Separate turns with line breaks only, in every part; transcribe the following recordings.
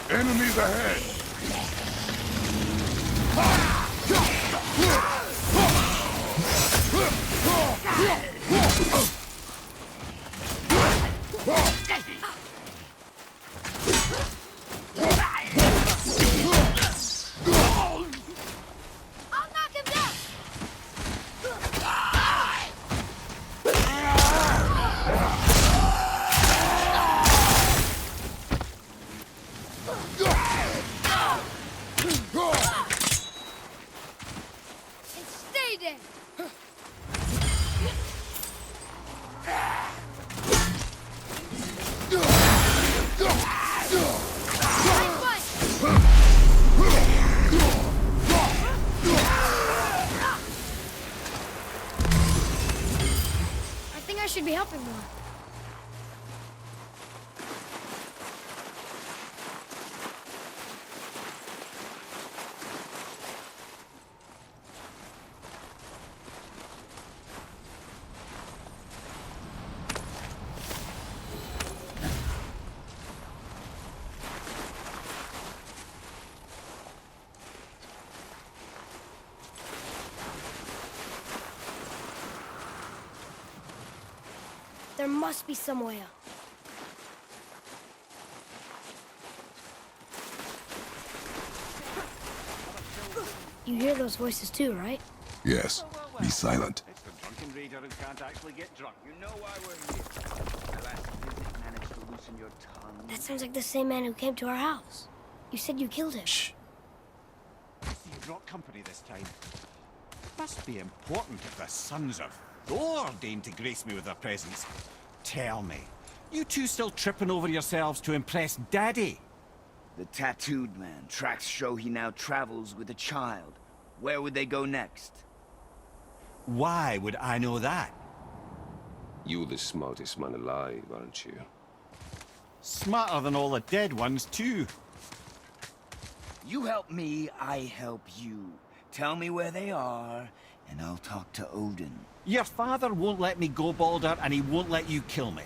Enemies ahead!
I'll knock him down! And stay there! I think I should be helping more. There must be some way up. You hear those voices too, right?
Yes. Be silent.
It's the drunken raider who can't actually get drunk. You know why we're here. Alas, you didn't manage to loosen your tongue.
That sounds like the same man who came to our house. You said you killed him.
Shh.
I see you brought company this time. Must be important if the sons of Thor deign to grace me with their presence. Tell me, you two still tripping over yourselves to impress Daddy?
The tattooed man. Tracks show he now travels with a child. Where would they go next?
Why would I know that?
You're the smartest man alive, aren't you?
Smarter than all the dead ones, too.
You help me, I help you. Tell me where they are, and I'll talk to Odin.
Your father won't let me go, Balder, and he won't let you kill me.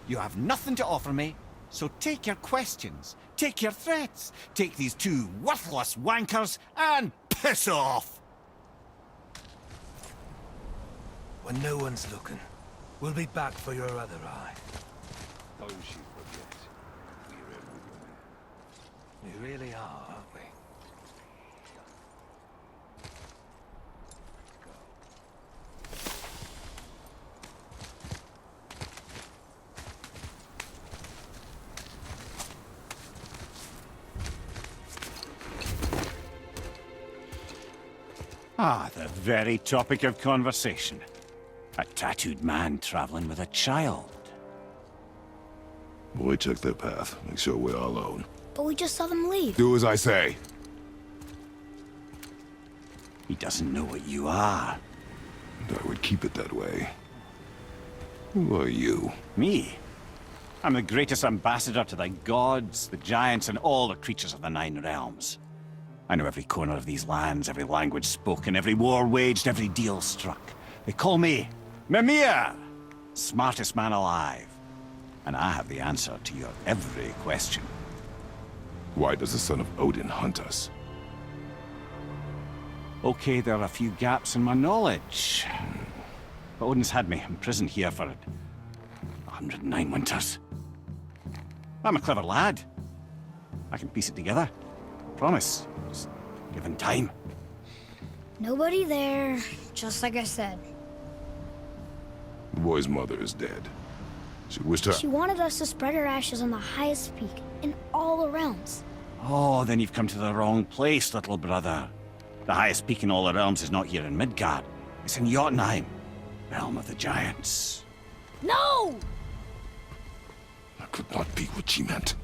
You have nothing to offer me, so take your questions, take your threats, take these two worthless wankers, and piss off!
When no one's looking, we'll be back for your other eye.
Don't you forget, we're everywhere.
We really are, aren't we?
Ah, the very topic of conversation. A tattooed man traveling with a child.
Boy, check their path. Make sure we're all alone.
But we just saw them leave.
Do as I say.
He doesn't know what you are.
And I would keep it that way. Who are you?
Me? I'm the greatest ambassador to the gods, the giants, and all the creatures of the Nine Realms. I know every corner of these lands, every language spoken, every war waged, every deal struck. They call me Mimir, smartest man alive. And I have the answer to your every question.
Why does the son of Odin hunt us?
Okay, there are a few gaps in my knowledge. But Odin's had me imprisoned here for 109 winters. I'm a clever lad. I can piece it together. Promise. Just given time.
Nobody there, just like I said.
The boy's mother is dead. She wished her...
She wanted us to spread her ashes on the highest peak in all the realms.
Oh, then you've come to the wrong place, little brother. The highest peak in all the realms is not here in Midgard. It's in Jotunheim, realm of the giants.
No!
That could not be what she meant.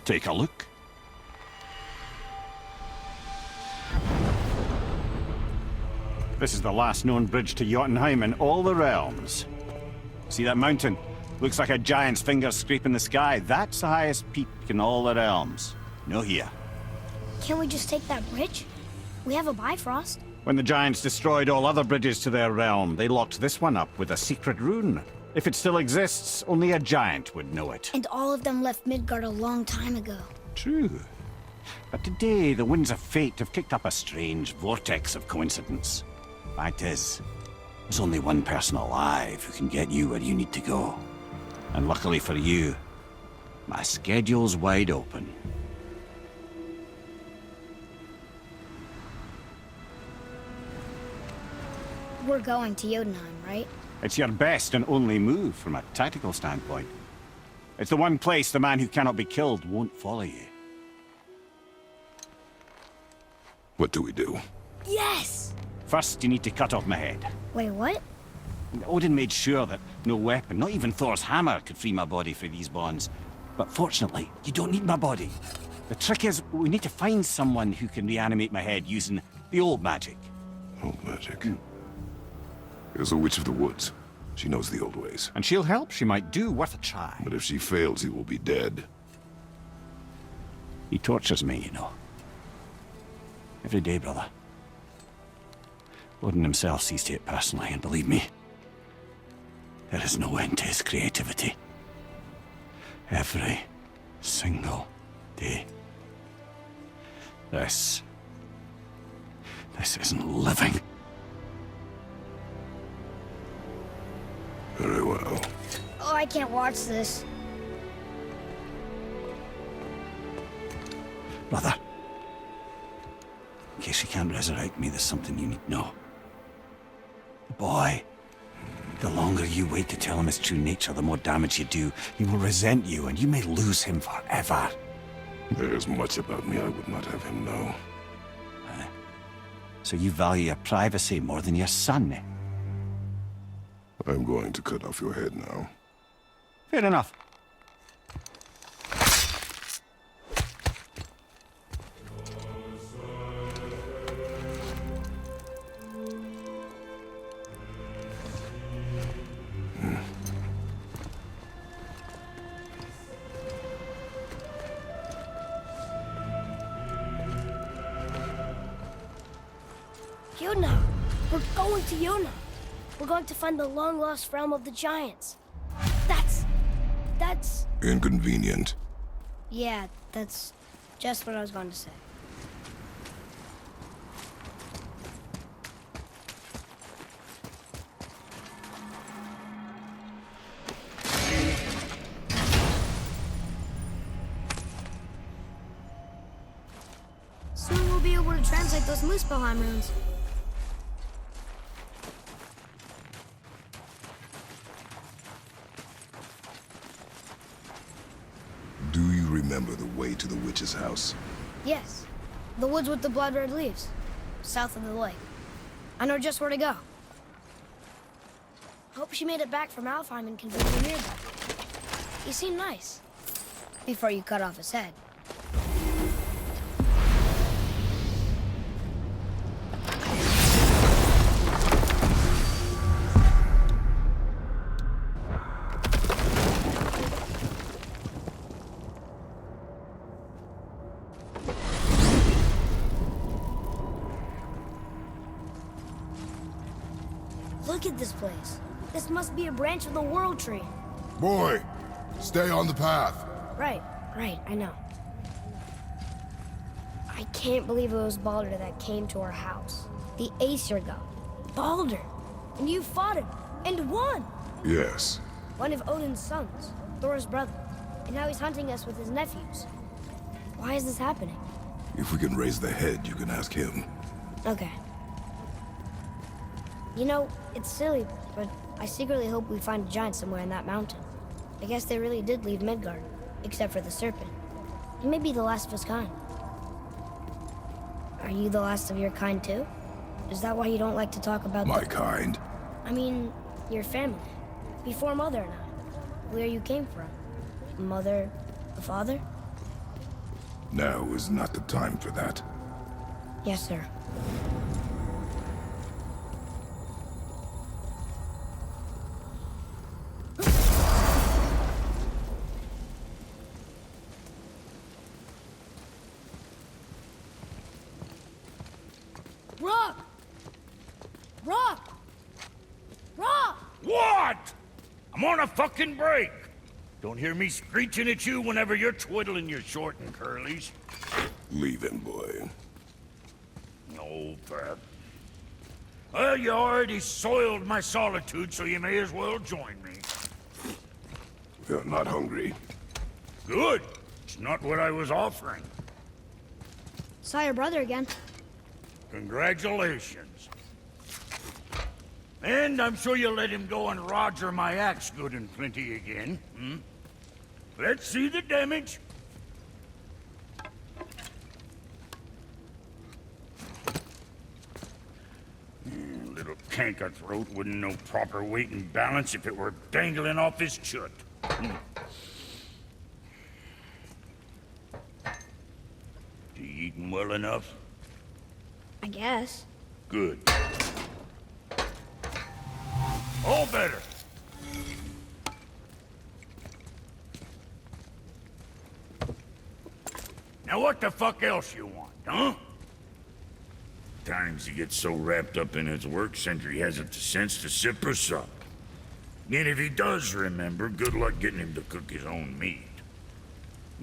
Take a look. This is the last known bridge to Jotunheim in all the realms. See that mountain? Looks like a giant's finger scraping the sky. That's the highest peak in all the realms. No here.
Can't we just take that bridge? We have a Bifrost.
When the giants destroyed all other bridges to their realm, they locked this one up with a secret rune. If it still exists, only a giant would know it.
And all of them left Midgard a long time ago.
True. But today, the winds of fate have kicked up a strange vortex of coincidence. Fact is, there's only one person alive who can get you where you need to go. And luckily for you, my schedule's wide open.
We're going to Jotunheim, right?
It's your best and only move from a tactical standpoint. It's the one place the man who cannot be killed won't follow you.
What do we do?
Yes!
First, you need to cut off my head.
Wait, what?
Odin made sure that no weapon, not even Thor's hammer, could free my body from these bonds. But fortunately, you don't need my body. The trick is, we need to find someone who can reanimate my head using the old magic.
Old magic. There's a witch of the woods. She knows the old ways.
And she'll help, she might do, worth a try.
But if she fails, he will be dead.
He tortures me, you know. Every day, brother. Odin himself sees to it personally, and believe me, there is no end to his creativity. Every single day. This isn't living.
Very well.
Oh, I can't watch this.
Brother, in case you can't resurrect me, there's something you need to know. The boy, the longer you wait to tell him his true nature, the more damage you do. He will resent you, and you may lose him forever.
There's much about me I would not have him know.
So you value your privacy more than your son, eh?
I'm going to cut off your head now.
Fair enough.
Jotunheim! We're going to Jotunheim! We're going to find the long-lost realm of the giants. That's...
Inconvenient.
Yeah, that's just what I was going to say. Soon we'll be able to translate those Muspelheim runes.
Do you remember the way to the witch's house?
Yes. The woods with the blood-red leaves. South of the lake. I know just where to go. Hope she made it back from Alfheim and can be nearby. He seemed nice. Before you cut off his head. Look at this place. This must be a branch of the World Tree.
Boy, stay on the path.
Right, I know. I can't believe it was Baldur that came to our house. The Aesir god. Baldur! And you fought him, and won!
Yes.
One of Odin's sons, Thor's brother. And now he's hunting us with his nephews. Why is this happening?
If we can raise the head, you can ask him.
Okay. You know, it's silly, but I secretly hope we find a giant somewhere in that mountain. I guess they really did leave Midgard, except for the serpent. He may be the last of his kind. Are you the last of your kind too? Is that why you don't like to talk about
My kind?
I mean, your family. Before Mother and I. Where you came from. Mother, the father?
Now is not the time for that.
Yes, sir. Rock! Rock! Rock!
What? I'm
want a fucking break. Don't hear me screeching at you whenever you're twiddling your short and curlies.
Leave him, boy.
No, Pat. Well, you already soiled my solitude, so you may as well join me.
You're not hungry.
Good. It's not what I was offering.
Saw your brother again.
Congratulations. And I'm sure you'll let him go and roger my axe good and plenty again, hmm? Let's see the damage. Little canker throat wouldn't know proper weight and balance if it were dangling off his chut. You eating well enough?
I guess.
Good. All better. Now what the fuck else you want, huh? Times he gets so wrapped up in his work, Sentry hasn't the sense to sip or sup. And if he does remember, good luck getting him to cook his own meat.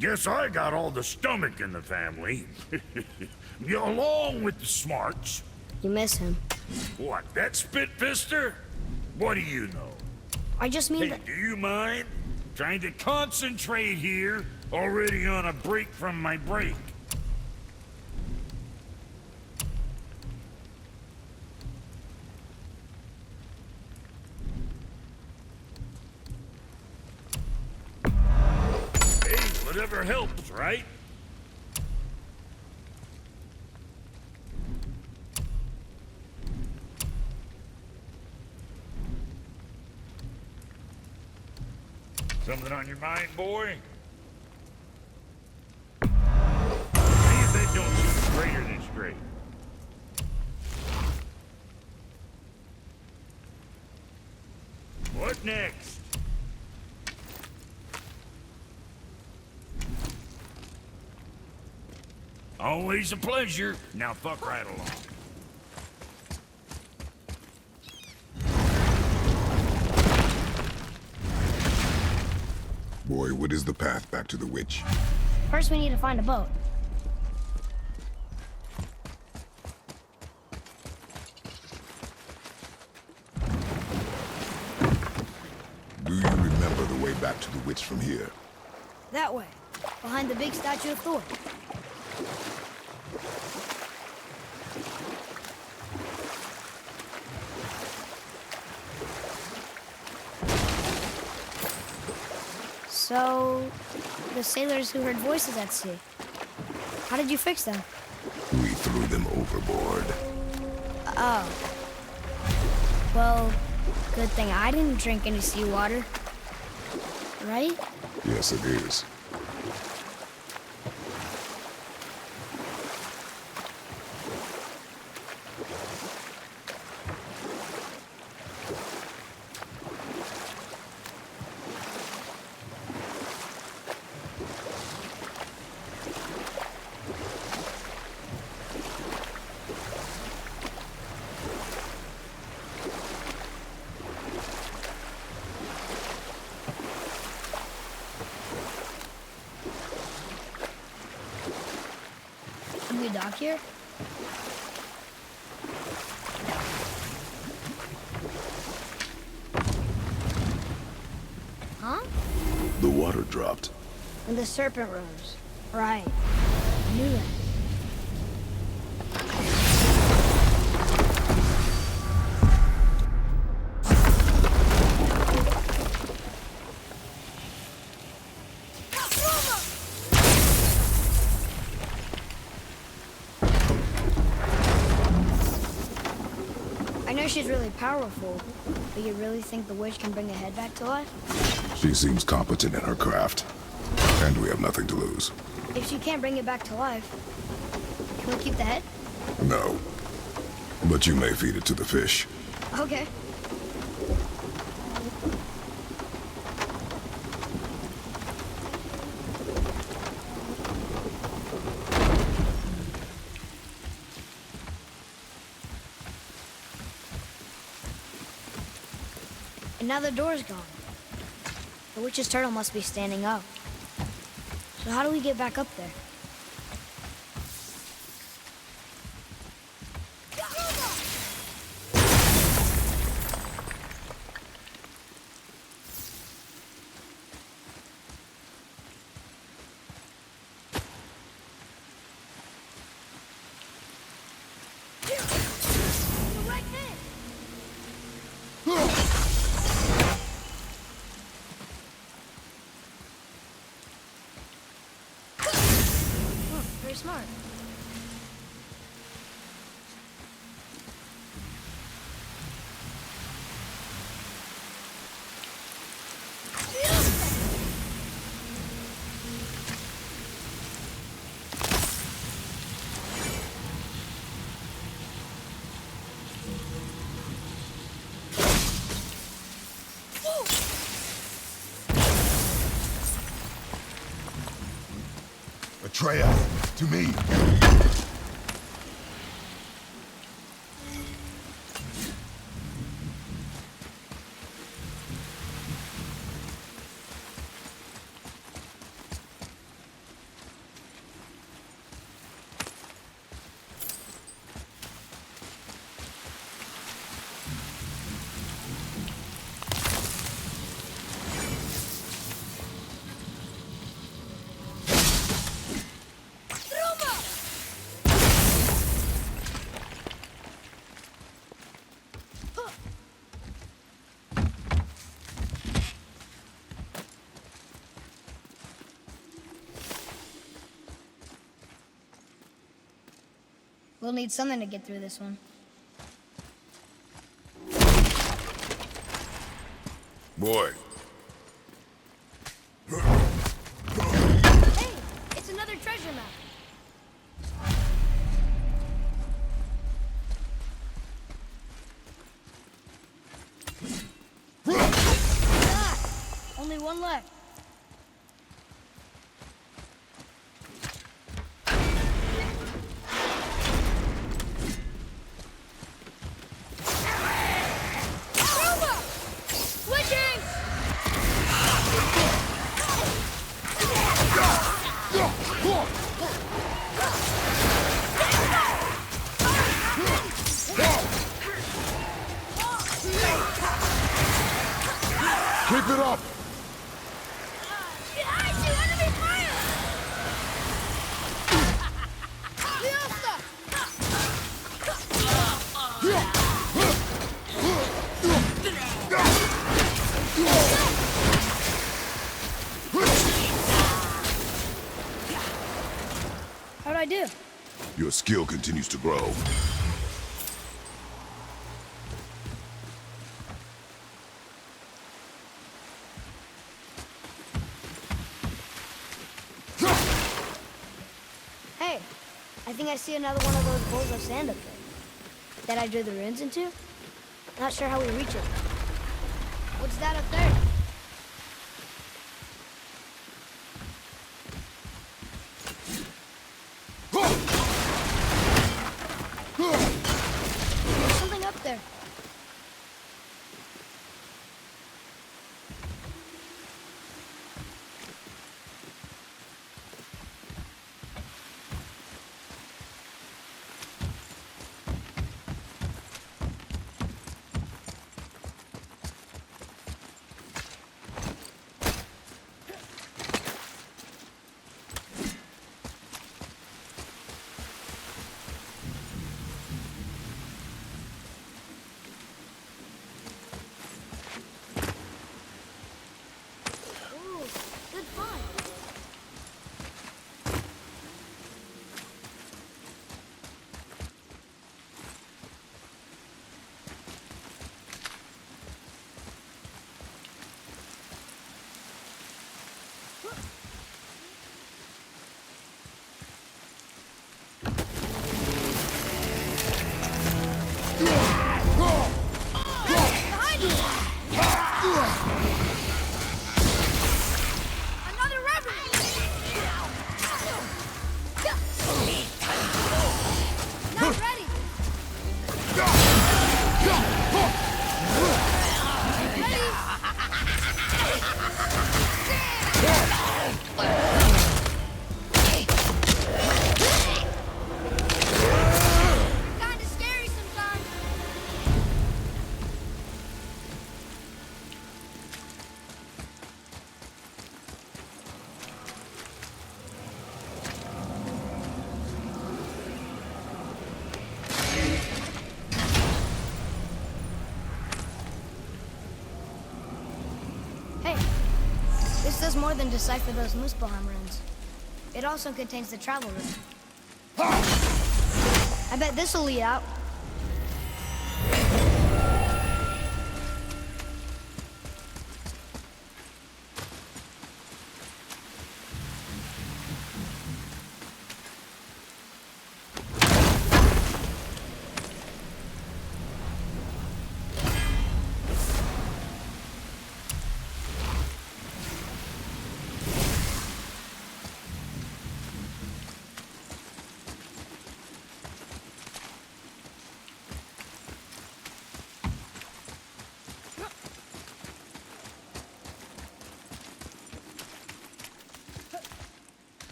Guess I got all the stomach in the family. Along with the smarts.
You miss him.
What, that spit-fister? What do you know?
I just mean
Hey,
that...
do you mind? Trying to concentrate here, already on a break from my break. Hey, whatever helps, right? Something on your mind, boy? See if that don't seem straighter than straight. What next? Always a pleasure. Now fuck right along.
Boy, what is the path back to the witch?
First we need to find a boat.
Do you remember the way back to the witch from here?
That way. Behind the big statue of Thor. So, the sailors who heard voices at sea. How did you fix them?
We threw them overboard.
Oh. Well, good thing I didn't drink any seawater. Right?
Yes, it is.
Can we dock here? Huh?
The water dropped.
And the serpent rose. Right. I knew that. I know she's really powerful, but you really think the witch can bring the head back to life?
She seems competent in her craft. And we have nothing to lose.
If she can't bring it back to life, can we keep the head?
No. But you may feed it to the fish.
Okay. And now the door's gone. The witch's turtle must be standing up. So how do we get back up there? Very smart.
Atreya, to me.
We'll need something to get through this one.
Boy.
Hey! It's another treasure map! Ah! Only one left.
Keep it up!
Behind you! Enemy fire! How'd I do?
Your skill continues to grow.
Hey, I think I see another one of those bowls of sand up there. That I drew the runes into? Not sure how we reach it. What's that up there? There's something up there. does more than decipher those Muspelheim runes. It also contains the travel rune. I bet this'll lead out.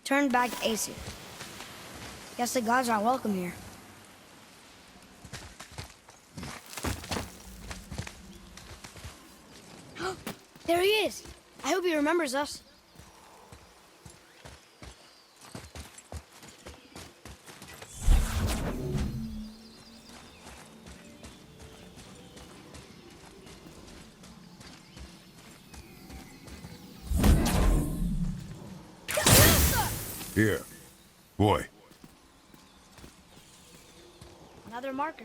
Turned back to Aesir. Guess the gods aren't welcome here. There he is! I hope he remembers us.
Here. Boy.
Another marker.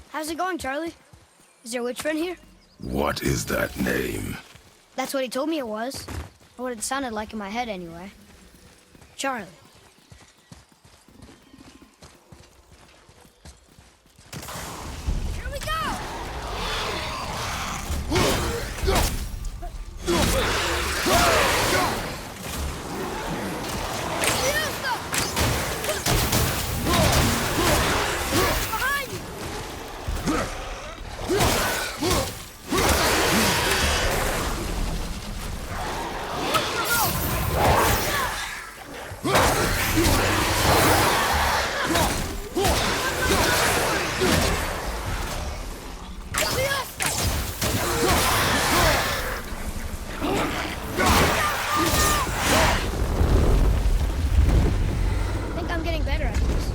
How's it going, Charlie? Is your witch friend here?
What is that name?
That's what he told me it was. Or what it sounded like in my head, anyway. Charlie. Here we go! Behind you! I think I'm getting better at this.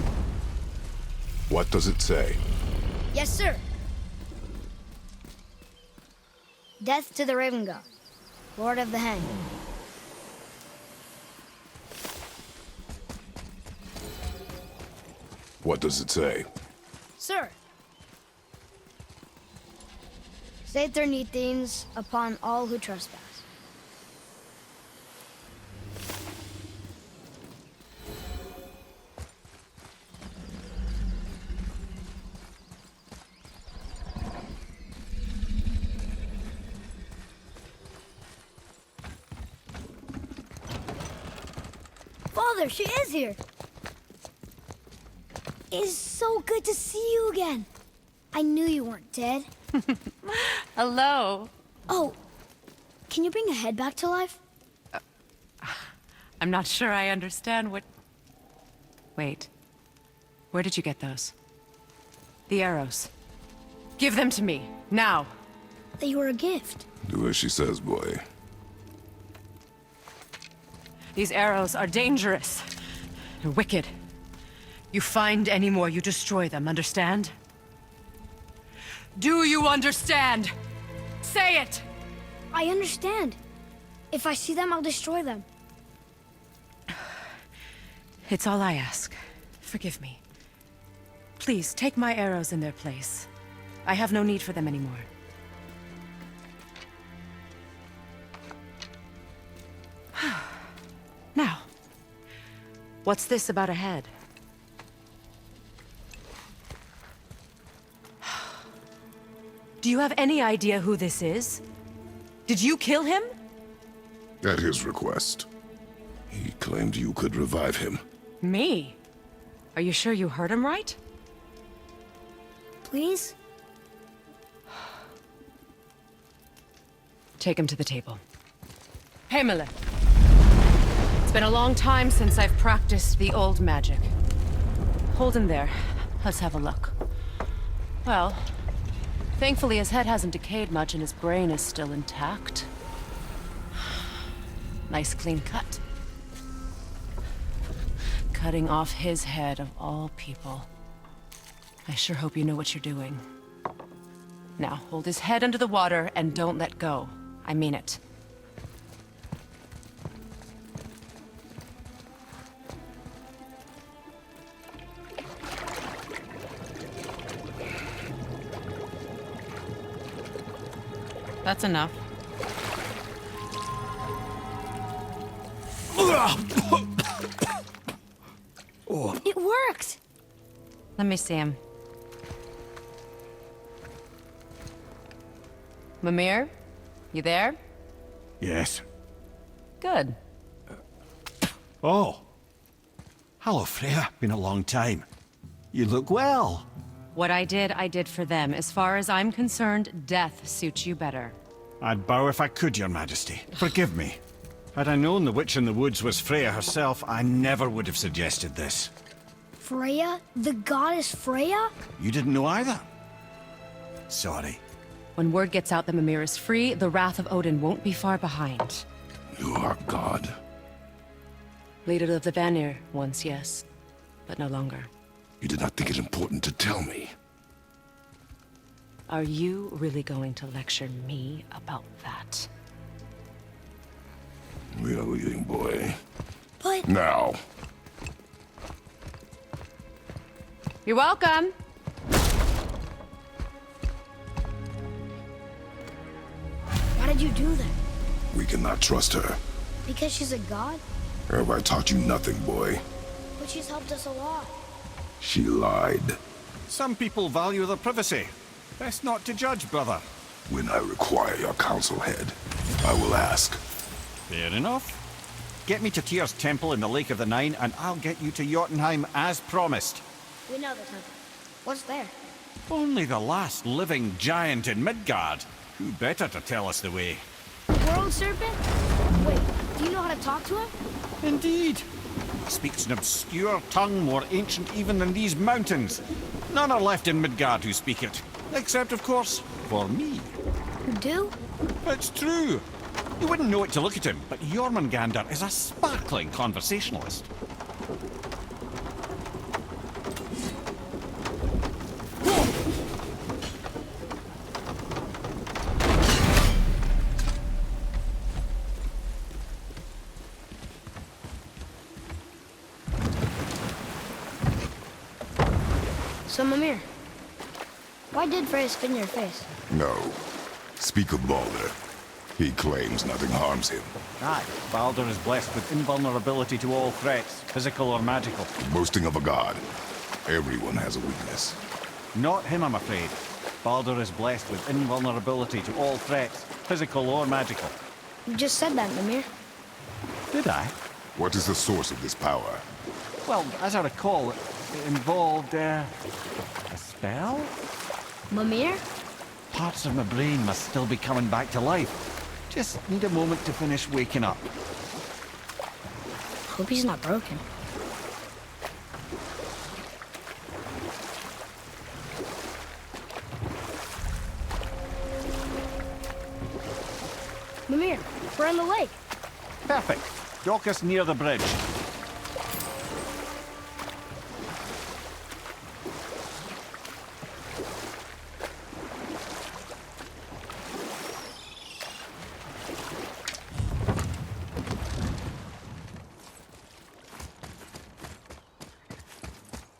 What does it say?
Yes, sir. Death to the Raven God, Lord of the Hanged.
What does it say?
Sir. Saith things upon all who trespass. Father, she is here. It is so good to see you again. I knew you weren't dead.
Hello.
Oh, can you bring a head back to life?
I'm not sure I understand what... Wait. Where did you get those? The arrows. Give them to me, now.
They were a gift.
Do as she says, boy.
These arrows are dangerous. They're wicked. You find any more, you destroy them, understand? Do you understand? Say it!
I understand. If I see them, I'll destroy them.
It's all I ask. Forgive me. Please, take my arrows in their place. I have no need for them anymore. Now, what's this about a head? Do you have any idea who this is? Did you kill him?
At his request. He claimed you could revive him.
Me? Are you sure you heard him right?
Please?
Take him to the table. Hamlet. It's been a long time since I've practiced the old magic. Hold him there. Let's have a look. Well, Thankfully, his head hasn't decayed much and his brain is still intact. Nice clean cut. Cutting off his head of all people. I sure hope you know what you're doing. Now, hold his head under the water and don't let go. I mean it. That's enough.
It worked!
Let me see him. Mimir? You there?
Yes.
Good.
Oh. Hello, Freya. Been a long time. You look well.
What I did for them. As far as I'm concerned, death suits you better.
I'd bow if I could, Your Majesty. Forgive me. Had I known the witch in the woods was Freya herself, I never would have suggested this.
Freya? The goddess Freya?
You didn't know either? Sorry.
When word gets out that Mimir is free, the wrath of Odin won't be far behind.
You are God.
Leader of the Vanir, once yes, but no longer.
You did not think it important to tell me.
Are you really going to lecture me about that?
We are leaving, boy.
But
Now.
You're welcome!
why did you do that?
We cannot trust her.
Because she's a god?
Have I taught you nothing, boy?
But she's helped us a lot.
She lied.
Some people value their privacy. Best not to judge, brother.
When I require your council head, I will ask.
Fair enough. Get me to Tyr's temple in the Lake of the Nine, and I'll get you to Jotunheim as promised.
We know the temple. What's there?
Only the last living giant in Midgard. Who better to tell us the way?
World Serpent? Wait, do you know how to talk to him?
Indeed. Speaks an obscure tongue more ancient even than these mountains. None are left in Midgard who speak it. Except, of course, for me.
You do?
It's true. You wouldn't know it to look at him, but Jormungandr is a sparkling conversationalist.
So, Mimir, why did Freya spit in your face?
No. Speak of Baldur. He claims nothing harms him.
Aye, Baldur is blessed with invulnerability to all threats, physical or magical.
Boasting of a god. Everyone has a weakness.
Not him, I'm afraid. Baldur is blessed with invulnerability to all threats, physical or magical.
You just said that, Mimir.
Did I?
What is the source of this power?
Well, as I recall, it involved, a spell?
Mimir?
Parts of my brain must still be coming back to life. Just need a moment to finish waking up.
Hope he's not broken. Mimir, we're in the lake.
Perfect. Dock us near the bridge.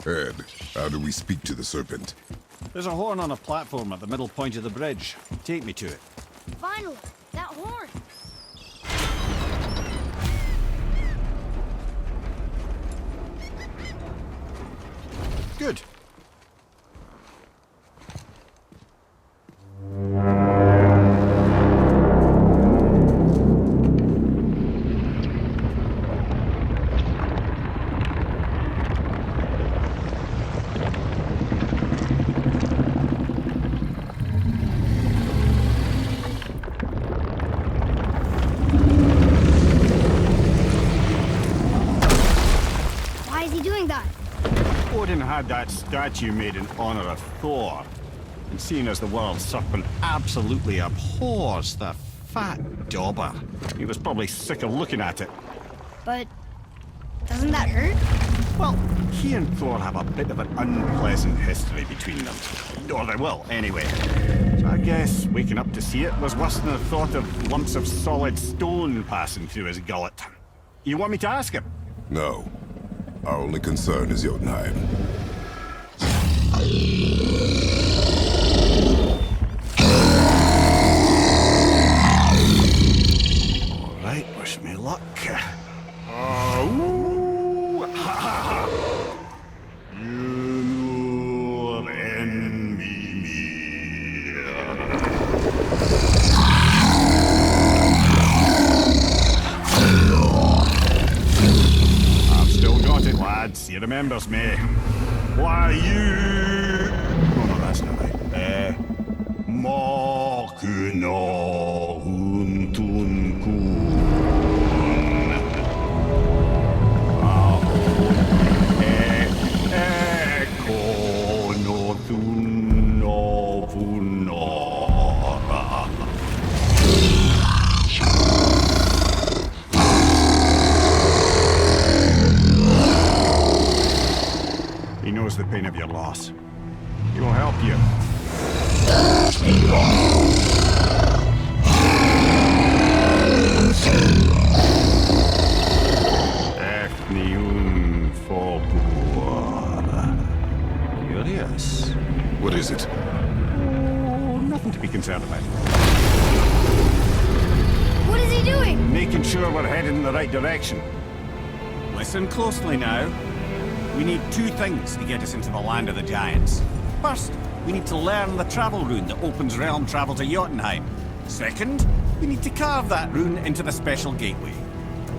Ed, how do we speak to the serpent?
There's a horn on a platform at the middle point of the bridge. Take me to it.
Finally, that horn.
Good.
Why is he doing that?
Odin had that statue made in honor of Thor. And seeing as the world serpent absolutely abhors the fat dauber, he was probably sick of looking at it.
But doesn't that hurt?
Well, he and Thor have a bit of an unpleasant history between them. Or they will, anyway. So I guess waking up to see it was worse than the thought of lumps of solid stone passing through his gullet. You want me to ask him?
No. Our only concern is Jotunheim.
All right, wish me luck. Ooh, ha, ha, ha. You envy me. I've still got it, lads. He remembers me. Why, you... No, that's not right. Makuna huntun kun. Ekono tunno punora. He knows the pain of your loss. He will help you. Ethnium Fogua. Curious.
What is it?
Oh, nothing to be concerned about.
What is he doing?
Making sure we're heading in the right direction. Listen closely now. We need two things to get us into the land of the giants. First, we need to learn the travel rune that opens realm travel to Jotunheim. Second, we need to carve that rune into the special gateway.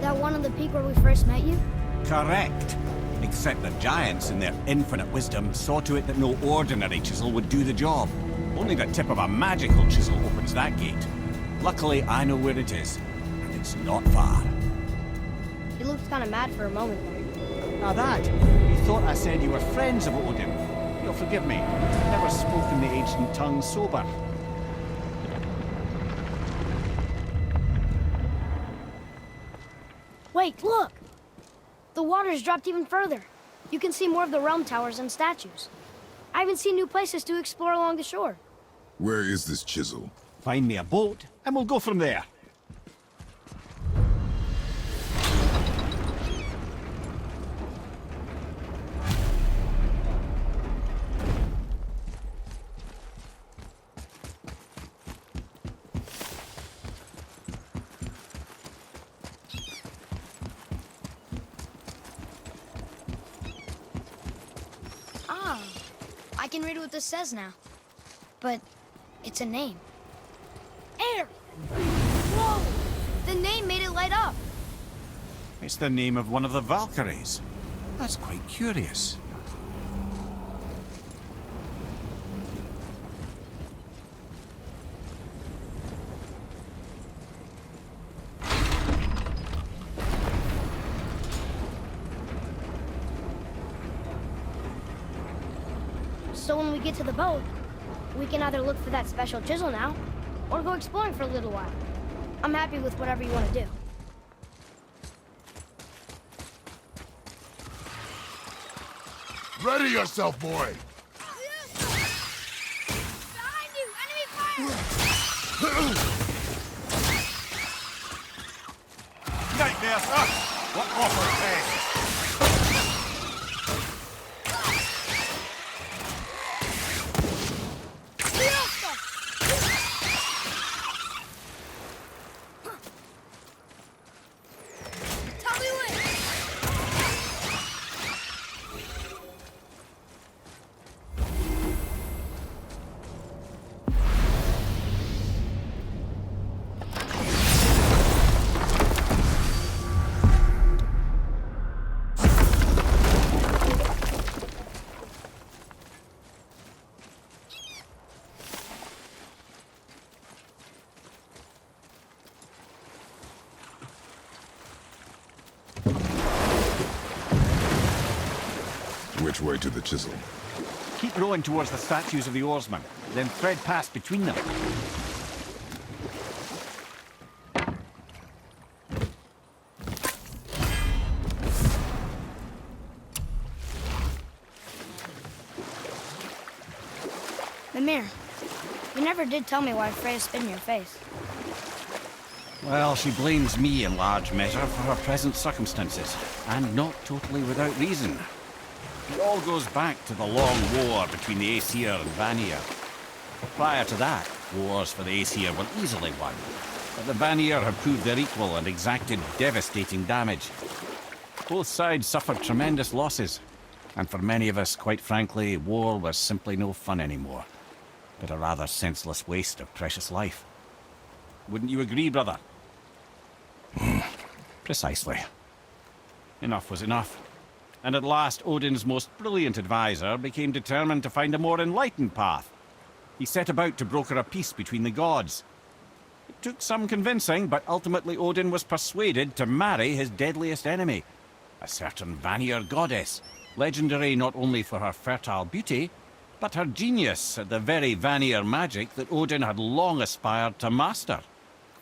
That one on the peak where we first met you?
Correct. Except the giants, in their infinite wisdom, saw to it that no ordinary chisel would do the job. Only the tip of a magical chisel opens that gate. Luckily, I know where it is, and it's not far.
He looked kind of mad for a moment there.
Now that, you thought I said you were friends of Odin. You'll forgive me. I've never spoken the ancient tongue sober.
Wait, look! The water's dropped even further. You can see more of the realm towers and statues. I even see new places to explore along the shore.
Where is this chisel?
Find me a boat, and we'll go from there.
I can read what this says now. But it's a name. Air! Whoa! The name made it light up.
It's the name of one of the Valkyries. That's quite curious.
So when we get to the boat, we can either look for that special chisel now, or go exploring for a little while. I'm happy with whatever you want to do.
Ready yourself, boy!
Behind you! Enemy fire!
Nightmare! What awful thing!
Which way to the chisel?
Keep rowing towards the statues of the oarsmen, then thread past between them.
Mimir, you never did tell me why Freya spit in your face.
Well, she blames me in large measure for her present circumstances, and not totally without reason. It all goes back to the long war between the Aesir and Vanir. Prior to that, wars for the Aesir were easily won, but the Vanir had proved their equal and exacted devastating damage. Both sides suffered tremendous losses, and for many of us, quite frankly, war was simply no fun anymore, but a rather senseless waste of precious life. Wouldn't you agree, brother? Precisely. Enough was enough. And at last, Odin's most brilliant advisor became determined to find a more enlightened path. He set about to broker a peace between the gods. It took some convincing, but ultimately Odin was persuaded to marry his deadliest enemy, a certain Vanir goddess, legendary not only for her fertile beauty, but her genius at the very Vanir magic that Odin had long aspired to master.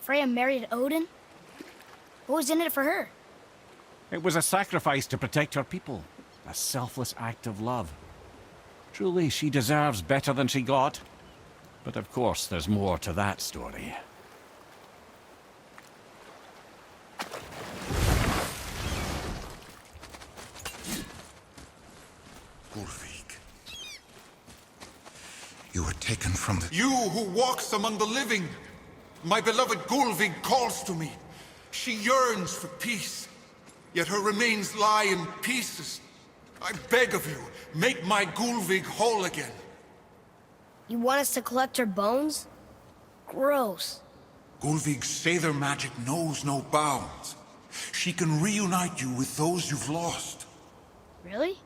Freya married Odin? What was in it for her?
It was a sacrifice to protect her people, a selfless act of love. Truly, she deserves better than she got. But of course, there's more to that story.
Gulvik. You were taken from the...
You who walks among the living! My beloved Gulvig calls to me. She yearns for peace, yet her remains lie in pieces. I beg of you, make my Gulvig whole again.
You want us to collect her bones? Gross.
Gulvig's Sather magic knows no bounds. She can reunite you with those you've lost.
Really?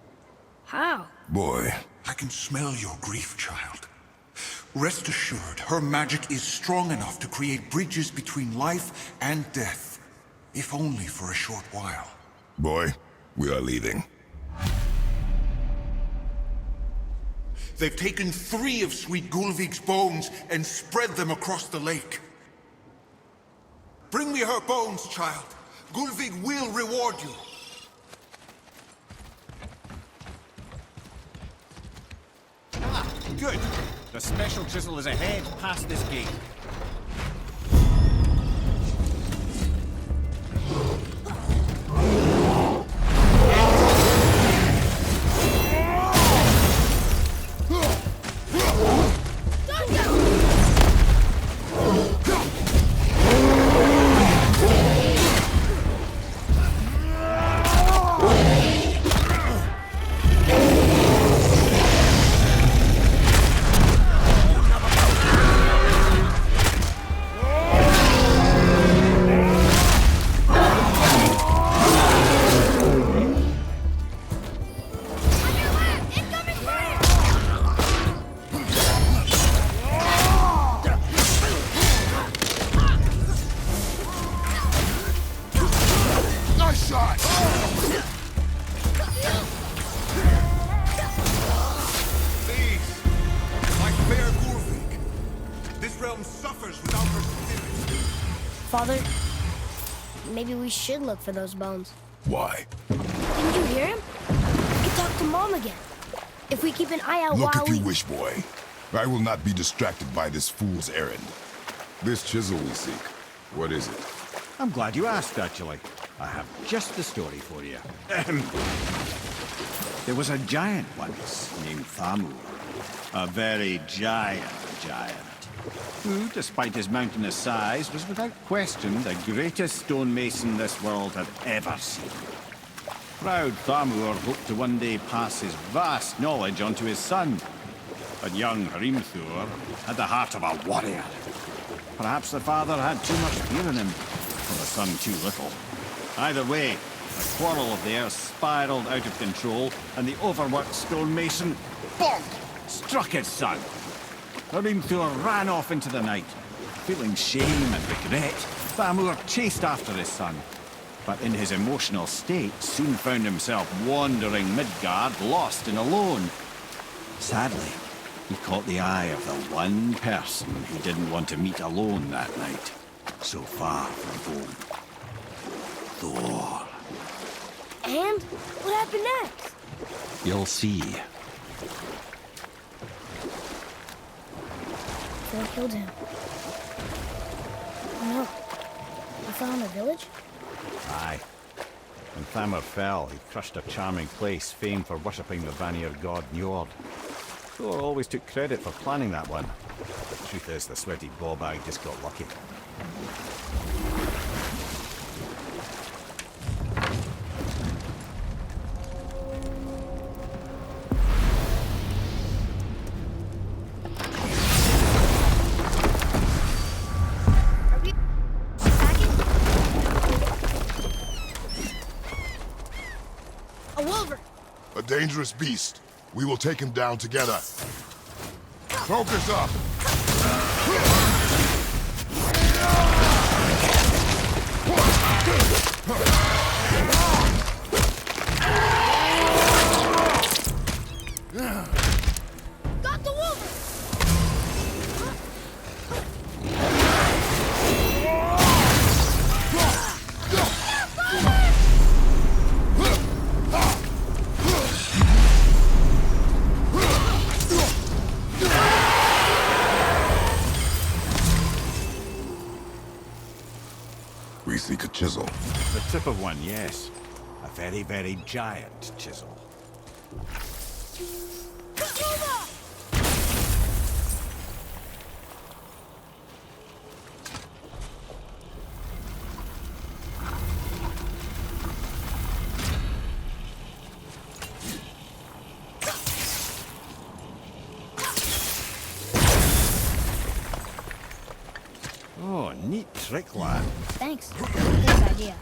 How?
Boy.
I can smell your grief, child. Rest assured, her magic is strong enough to create bridges between life and death, if only for a short while.
Boy, we are leaving.
They've taken 3 of Sweet Gulvig's bones and spread them across the lake. Bring me her bones, child. Gulvig will reward you.
Ah, good. The special chisel is ahead, past this gate.
Father, maybe we should look for those bones.
Why?
Didn't you hear him? We could talk to Mom again. If we keep an eye out
Look
while
if you wish, boy. I will not be distracted by this fool's errand. This chisel we seek, what is it?
I'm glad you asked, actually. I have just the story for you. There was a giant once named Thamur. A very giant, who, despite his mountainous size, was without question the greatest stonemason this world had ever seen. Proud Thamur hoped to one day pass his vast knowledge on to his son. But young Hrimthur had the heart of a warrior. Perhaps the father had too much fear in him, or the son too little. Either way, the quarrel of theirs spiraled out of control, and the overworked stonemason, bonk, struck his son. Hrimthur ran off into the night. Feeling shame and regret, Thamur chased after his son. But in his emotional state, soon found himself wandering Midgard, lost and alone. Sadly, he caught the eye of the one person he didn't want to meet alone that night, so far from home. Thor.
And what happened next?
You'll see.
Thor killed him. Oh no. He fell on the village?
Aye. When Thamur fell, he crushed a charming place famed for worshipping the Vanir god Njord. Thor always took credit for planning that one. The truth is, the sweaty ballbag just got lucky.
Are we attacking? A wolver!
A dangerous beast. We will take him down together. Focus up!
Got the wolver!
We seek a chisel.
The tip of one, yes. A very, very giant chisel. Oh, neat trick, lad.
Thanks. Good idea.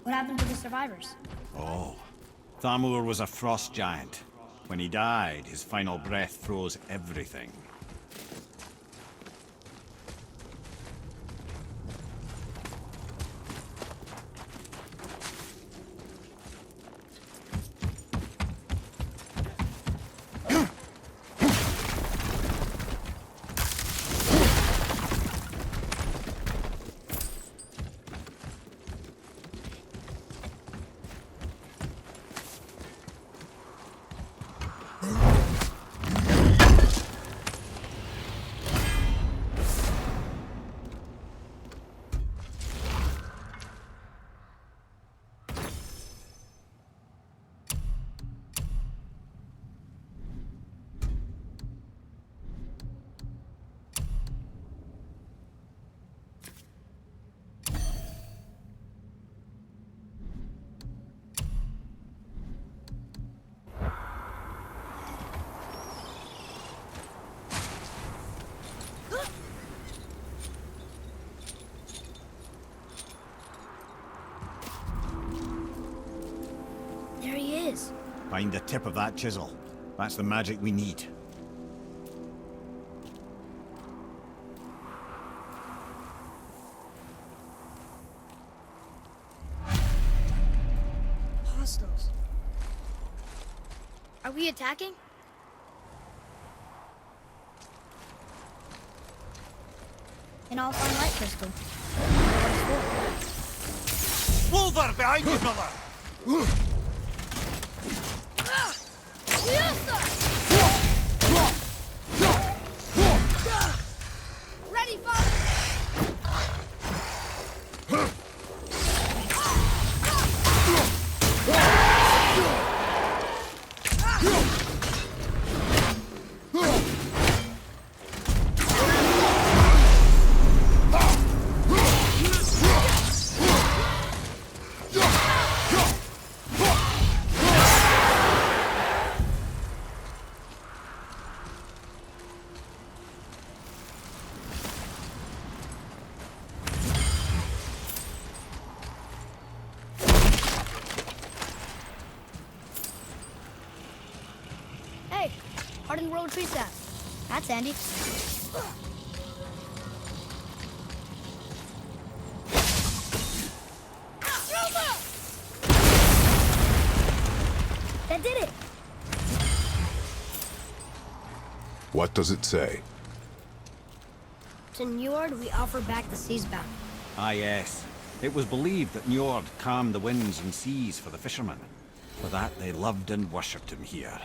What happened to the survivors?
Oh. Thamur was a frost giant. When he died, his final breath froze everything.
There he is.
Find the tip of that chisel. That's the magic we need.
Hostiles. Are we attacking? An all-fine light crystal.
Wolver behind you, brother!
Ready, father! Starting road tree sap. That's handy. That did it!
What does it say?
To Njord, we offer back the sea's bounty.
Ah, yes. It was believed that Njord calmed the winds and seas for the fishermen. For that, they loved and worshipped him here.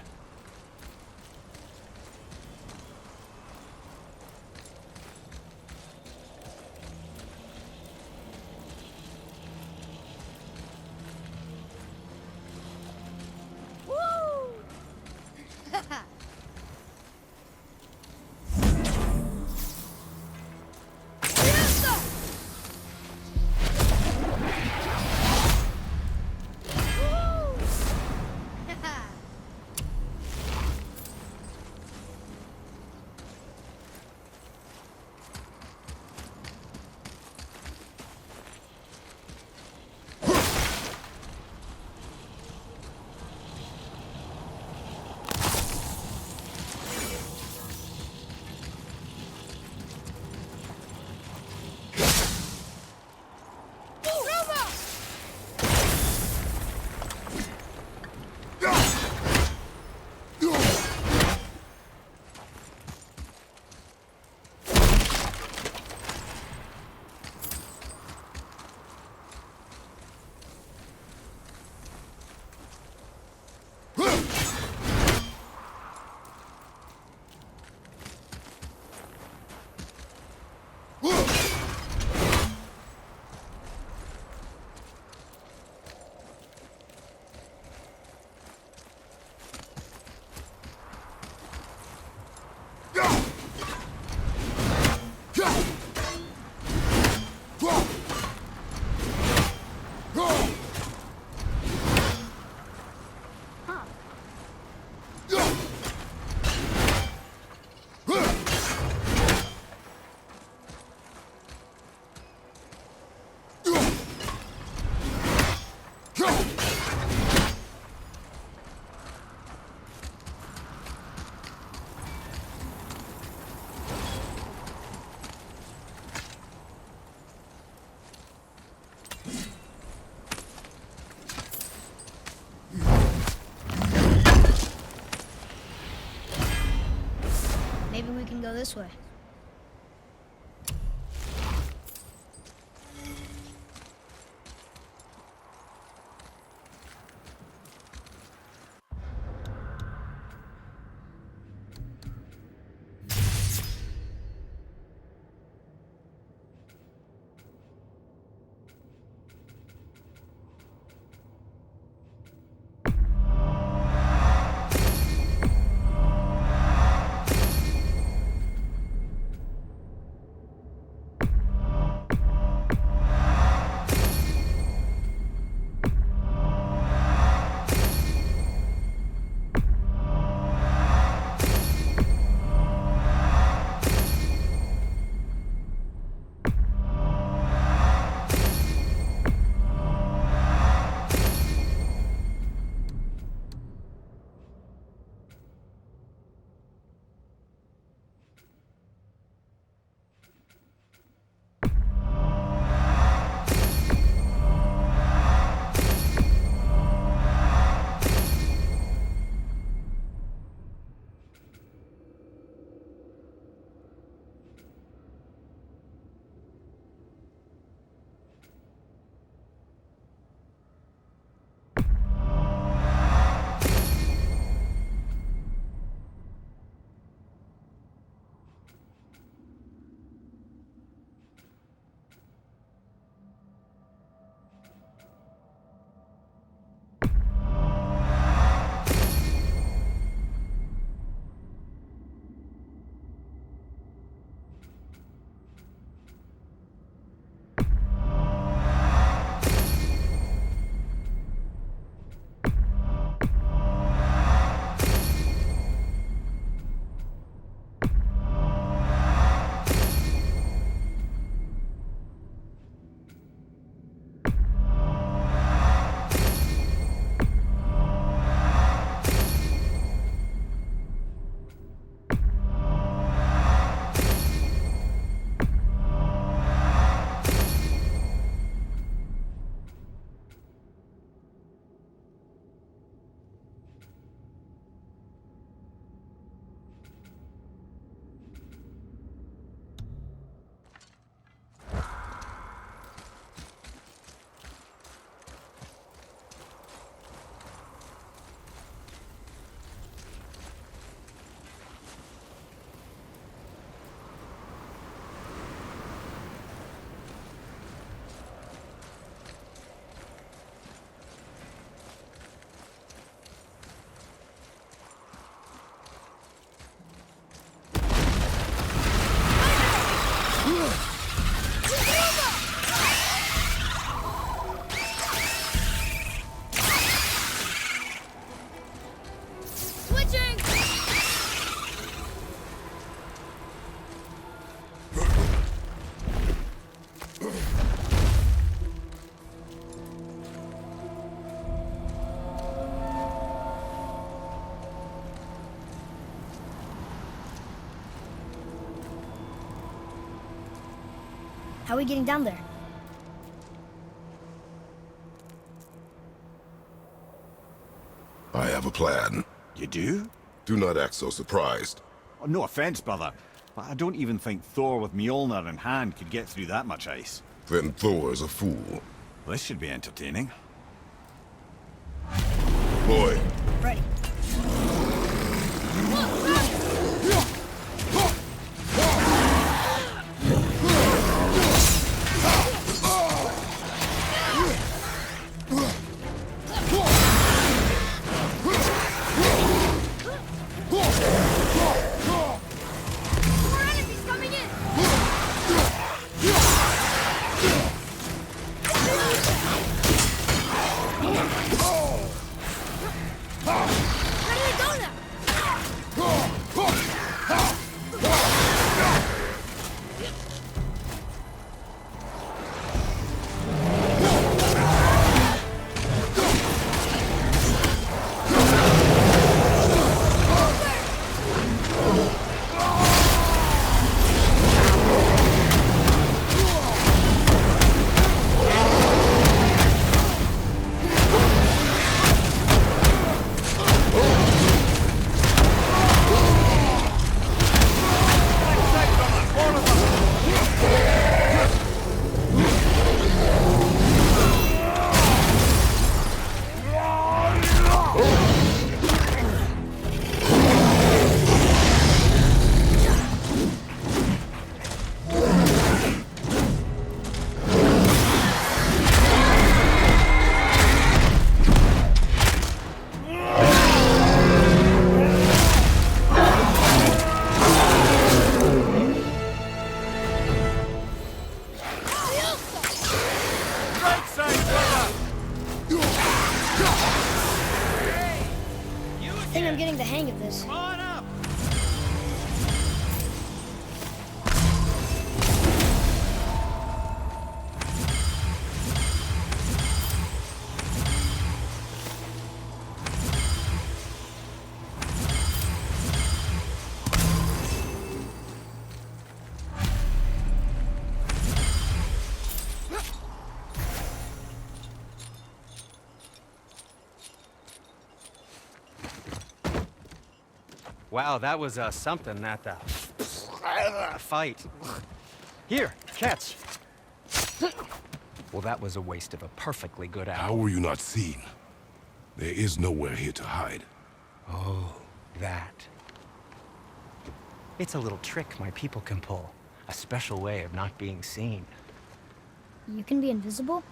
Maybe we can go this way. How are we getting down there?
I have a plan.
You do?
Do not act so surprised.
Oh, no offense, brother, but I don't even think Thor with Mjolnir in hand could get through that much ice.
Then Thor's a fool.
This should be entertaining.
Boy,
Ready.
More enemies coming in! Where do they go now? I think I'm getting the hang of this.
Wow, that was something, that fight. Here, catch. Well, that was a waste of a perfectly good
how
hour.
were you not seen? There is nowhere here to hide.
Oh, that. It's a little trick my people can pull. A special way of not being seen.
You can be invisible?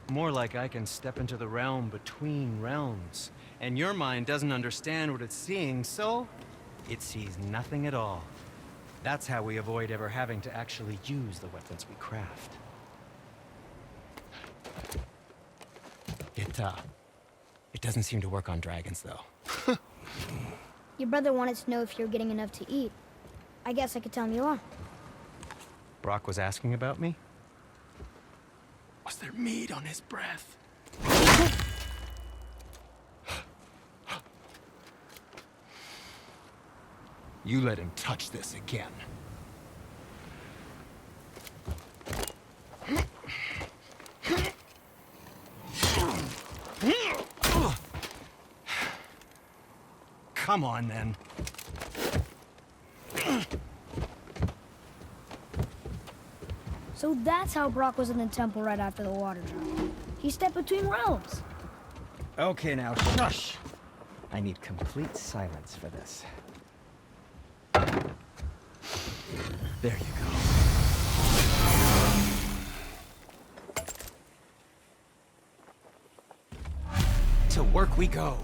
More like I can step into the realm between realms. And your mind doesn't understand what it's seeing, so it sees nothing at all. That's how we avoid ever having to actually use the weapons we craft. It doesn't seem to work on dragons, though.
Your brother wanted to know if you're getting enough to eat. I guess I could tell him you are.
Brock was asking about me? Was there meat on his breath? You let him touch this again. Come on, then.
So that's how Brock was in the temple right after the water drop. He stepped between realms.
Okay, now, shush! I need complete silence for this. There you go. To work we go.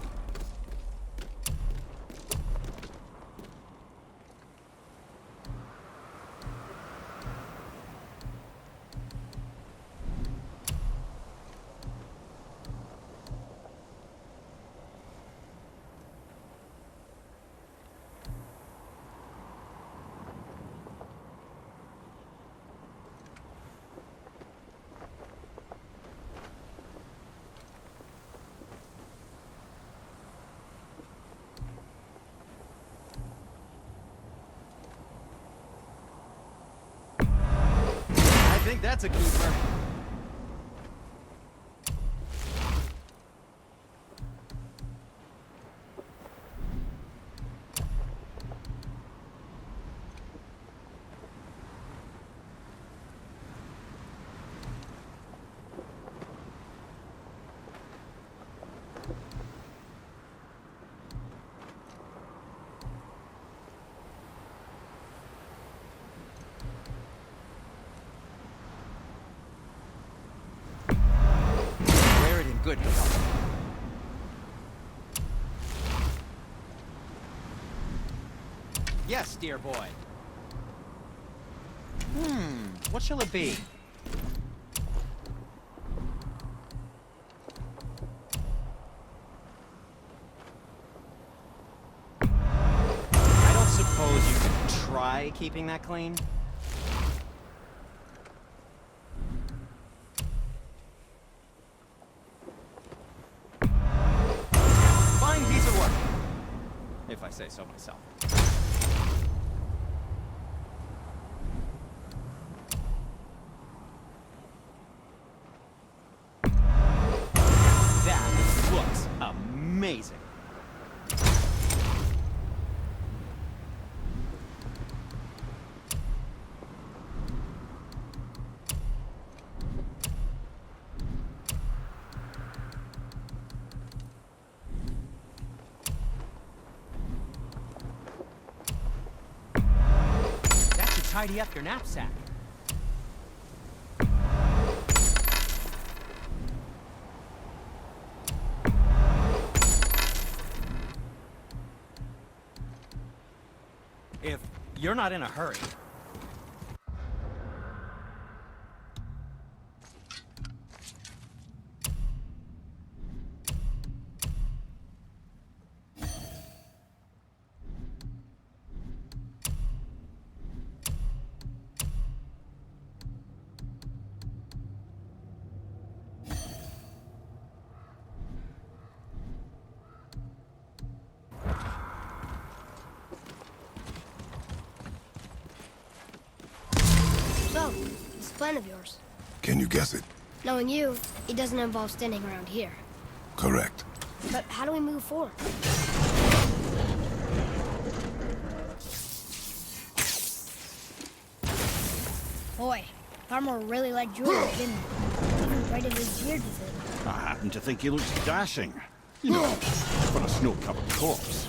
think that's a keeper. Good health. Yes, dear boy. What shall it be? I don't suppose you could try keeping that clean? If I say so myself. That looks amazing. Tidy up your knapsack. If you're not in a hurry.
So, this plan of yours.
Can you guess it?
Knowing you, it doesn't involve standing around here.
Correct.
But how do we move forward? Boy, Farmer really liked jewelry, didn't he? Even braided his beard with it.
I happen to think he looks dashing. You know, for a snow-covered corpse.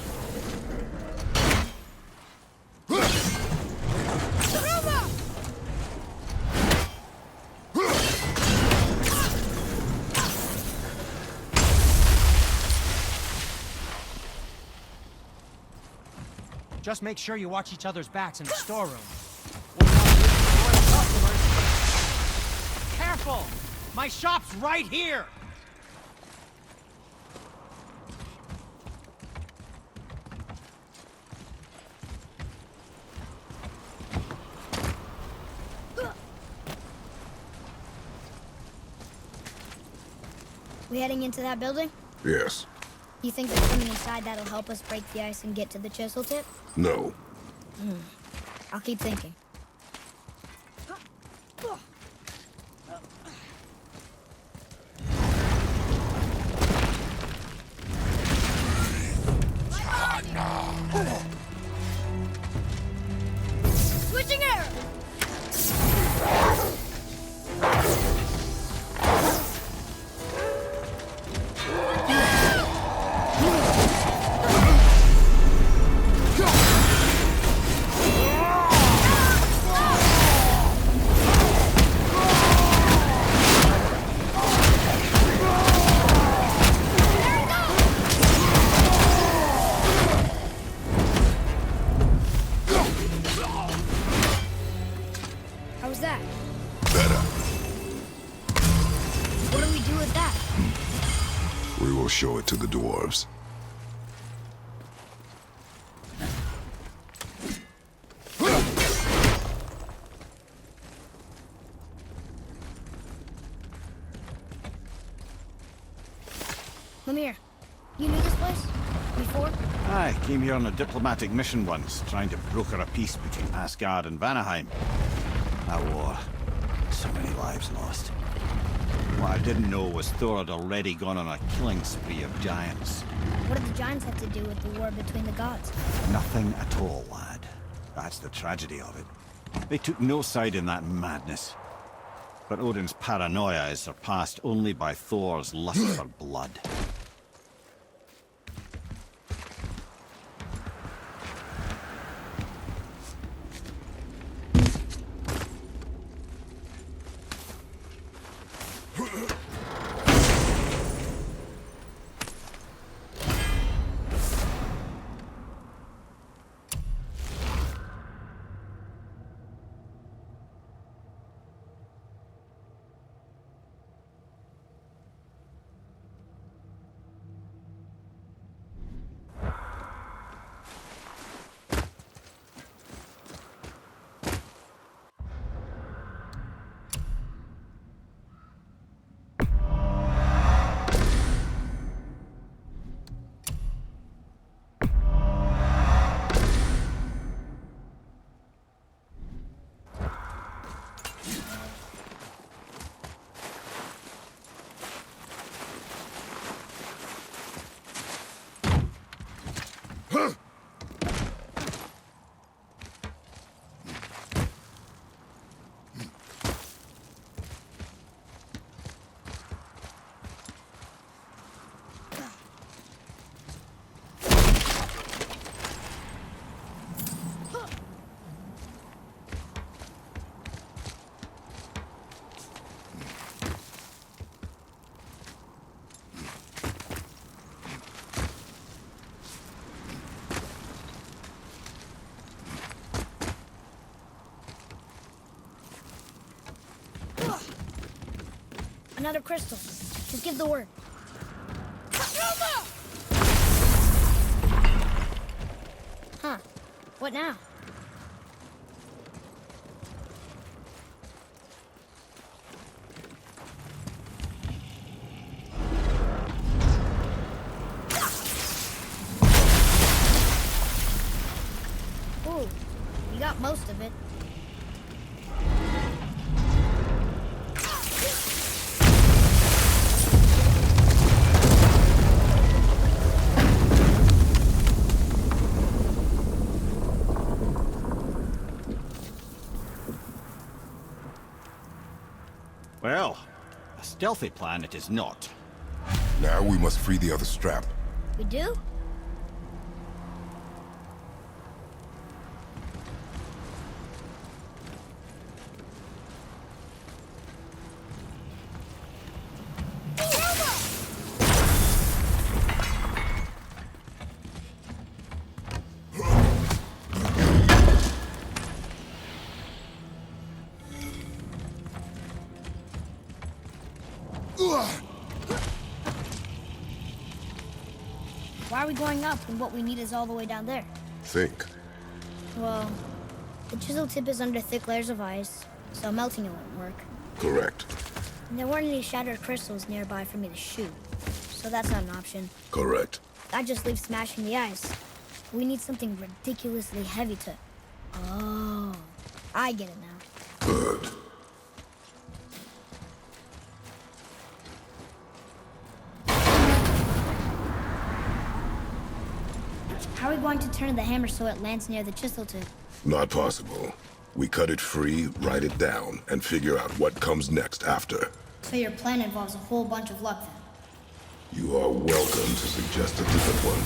Just make sure you watch each other's backs in the storeroom. We're not loyal customers. Careful! My shop's right here!
We heading into that building?
Yes.
You think there's something inside that'll help us break the ice and get to the chisel tip?
No.
I'll keep thinking. Switching air! How's that?
Better.
What do we do with that?
We will show it to the dwarves.
Lemire, you knew this place? Before?
I came here on a diplomatic mission once, trying to broker a peace between Asgard and Vanaheim. That war So many lives lost. What I didn't know was Thor had already gone on a killing spree of giants.
What did the giants have to do with the war between the gods?
Nothing at all, lad. That's the tragedy of it. They took no side in that madness. But Odin's paranoia is surpassed only by Thor's lust for blood.
Another crystal. Just give the word. Huh. What now? Ooh, you got most of it.
Well, a stealthy plan it is not.
Now we must free the other strap.
We do? Why are we going up when what we need is all the way down there?
Think.
Well, the chisel tip is under thick layers of ice, so melting it won't work.
Correct.
And there weren't any shattered crystals nearby for me to shoot, so that's not an option.
Correct.
That just leaves smashing the ice. We need something ridiculously heavy to... Oh, I get it now.
Good.
How are we going to turn the hammer so it lands near the chisel tip?
Not possible. We cut it free, write it down, and figure out what comes next after.
So your plan involves a whole bunch of luck then?
You are welcome to suggest a different one.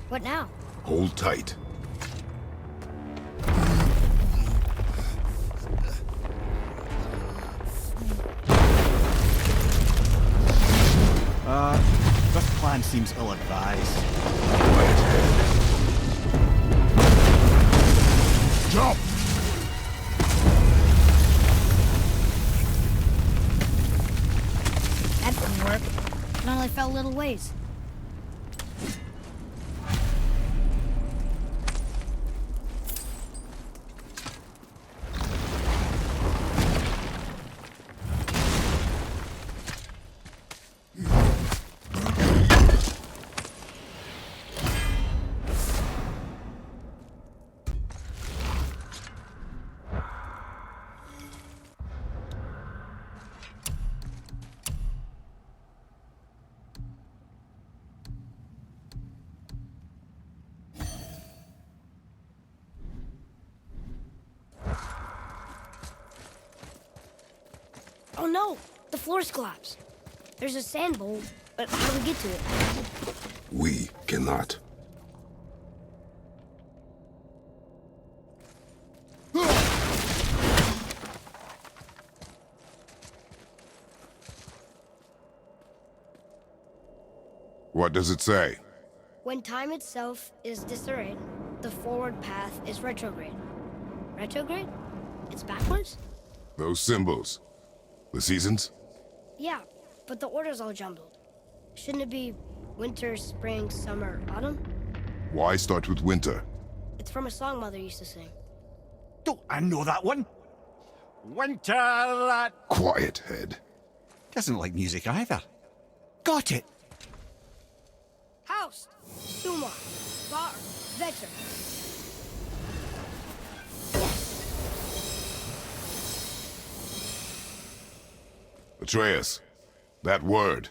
What now?
Hold tight.
This plan seems ill-advised.
Jump!
That didn't work. It only fell a little ways. Oh no! The floor's collapsed. There's a sand bowl, but how do we get to it?
We cannot. What does it say?
When time itself is disarrayed, the forward path is retrograde. Retrograde? It's backwards?
Those symbols. The seasons?
Yeah, but the order's all jumbled. Shouldn't it be winter, spring, summer, autumn?
Why start with winter?
It's from a song Mother used to sing.
Don't I know that one? Winter that
Quiet, head.
doesn't like music either. Got it.
House, Suma, Bar, Vetter.
Atreus, that word.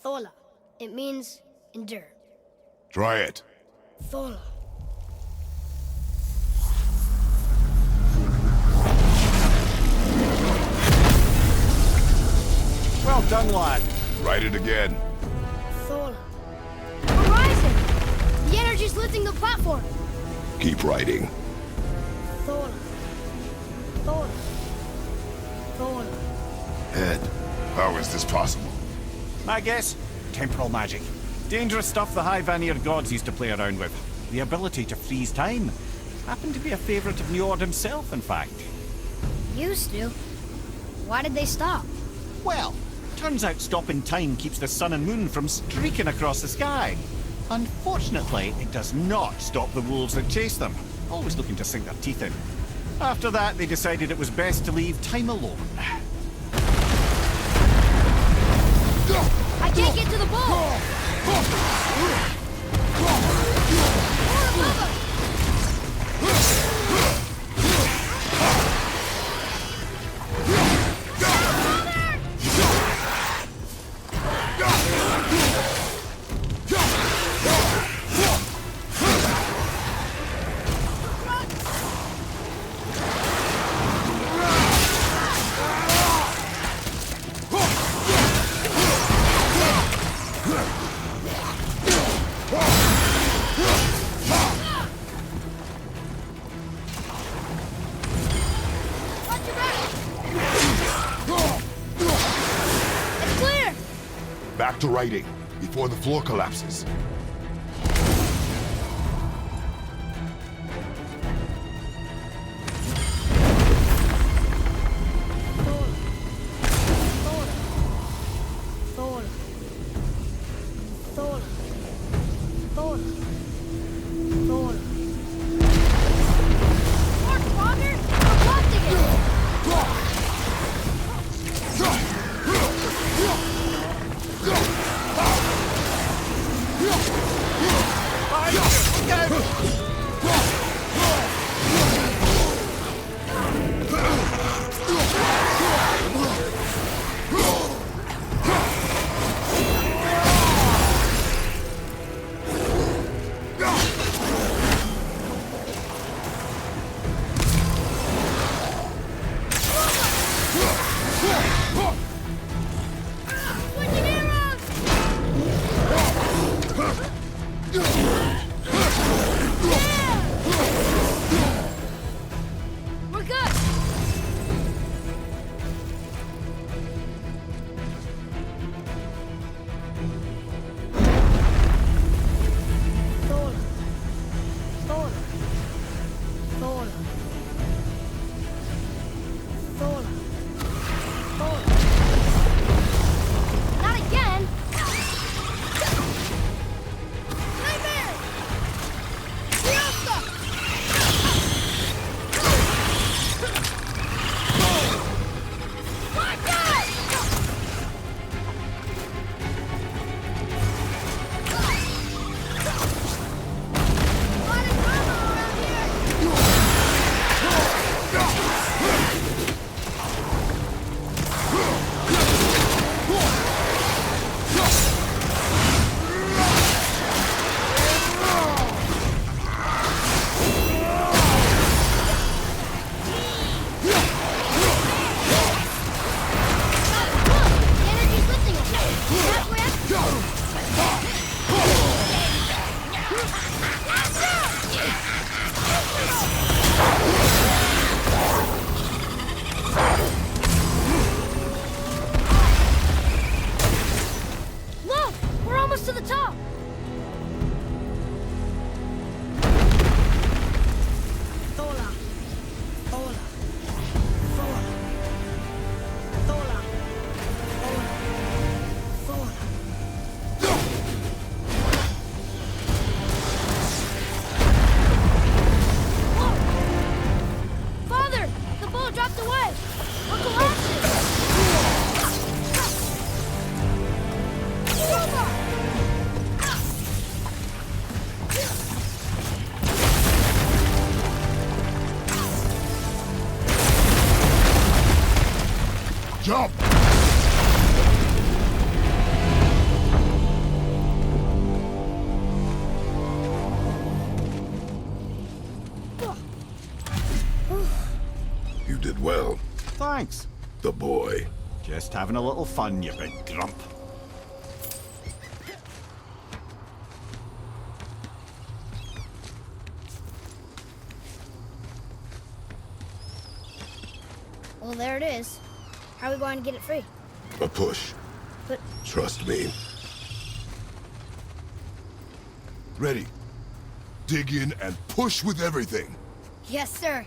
Thola. It means endure.
Try it.
Thola.
Well done, lad.
Write it again.
Thola. Horizon! The energy's lifting the platform.
Keep writing.
Thola. Thola. Thola.
Head, how is this possible?
My guess? Temporal magic. Dangerous stuff the High Vanir gods used to play around with. The ability to freeze time. Happened to be a favorite of Njord himself, in fact.
Used to. Why did they stop?
Well, turns out stopping time keeps the sun and moon from streaking across the sky. Unfortunately, it does not stop the wolves that chase them, always looking to sink their teeth in. After that, they decided it was best to leave time alone.
I can't get to the ball!
Back to writing, before the floor collapses. Jump! You did well.
Thanks.
The boy.
Just having a little fun, you big grump.
Well, there it is. How are we going to get it free?
A push.
But
Trust me. Ready. Dig in and push with everything.
yes, sir.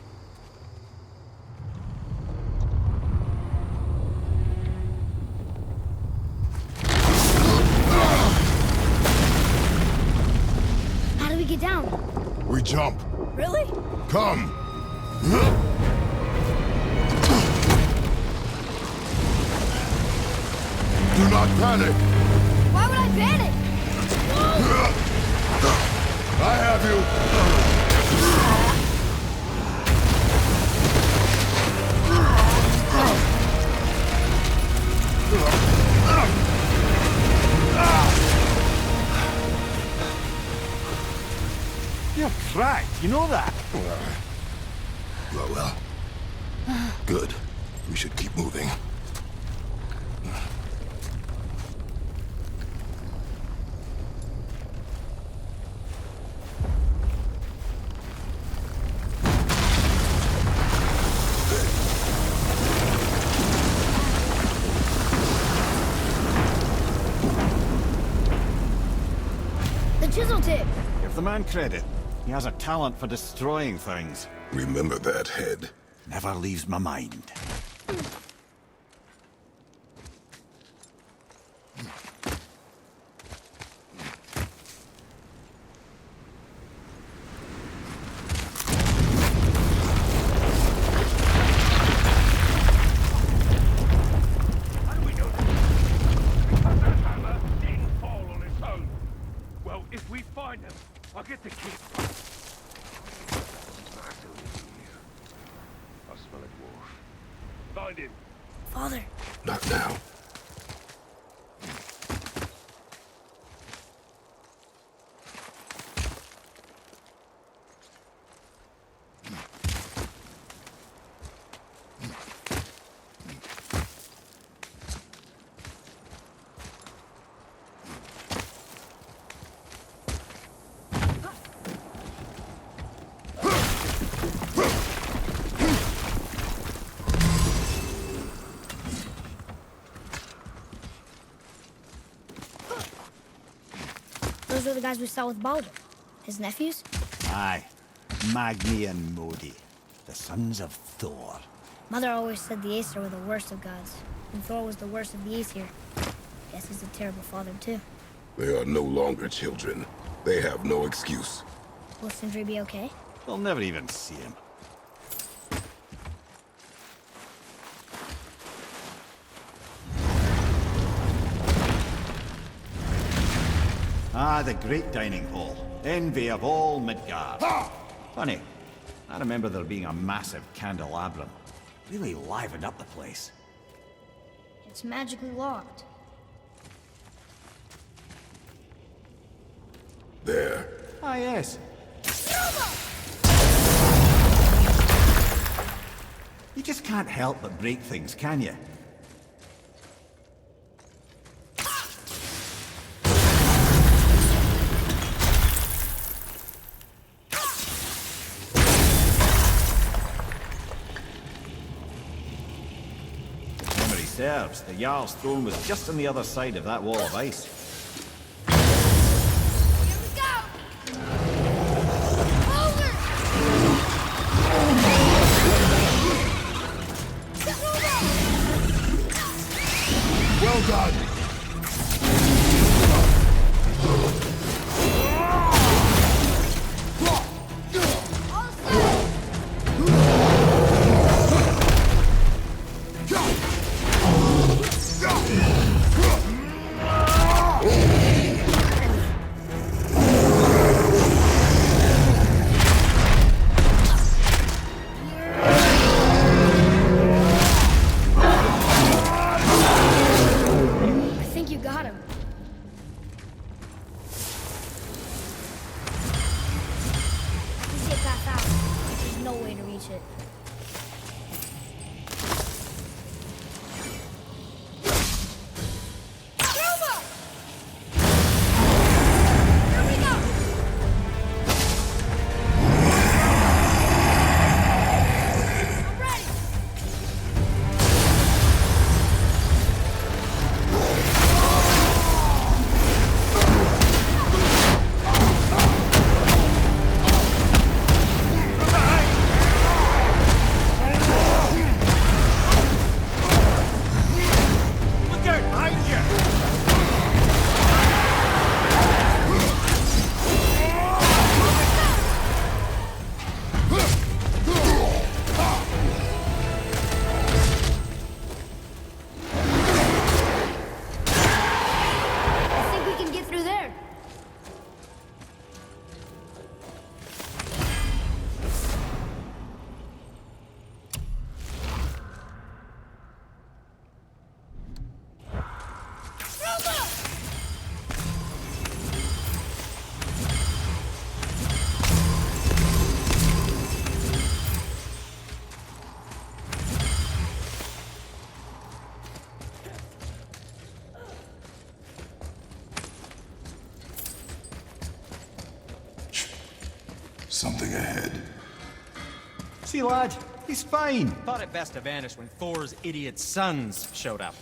How do we get down?
We jump.
Really?
Come. Do not panic.
Why would I panic?
I have you.
You're cracked, you know that?
Well. Good. We should keep moving.
The chisel tip.
Give the man credit. He has a talent for destroying things.
Remember that, Head.
Never leaves my mind.
How do we know that? Because that hammer didn't fall on its own. Well, if we find them, I'll get the key. I smell a dwarf. Find him.
Father.
Not now.
Those are the guys we saw with Baldur. His nephews?
Aye. Magni and Modi. The sons of Thor.
Mother always said the Aesir were the worst of gods, and Thor was the worst of the Aesir. Guess he's a terrible father, too.
They are no longer children. They have no excuse.
Will Sindri be okay?
They'll never even see him. Ah, the great dining hall. Envy of all Midgard. Funny, I remember there being a massive candelabrum. Really livened up the place.
It's magically locked.
There.
Ah, yes. You just can't help but break things, can you? Memory serves, the Jarl's throne was just on the other side of that wall of ice.
Here we go! Over!
Well done. something ahead.
See, lad, he's fine.
Thought it best to vanish when Thor's idiot sons showed up.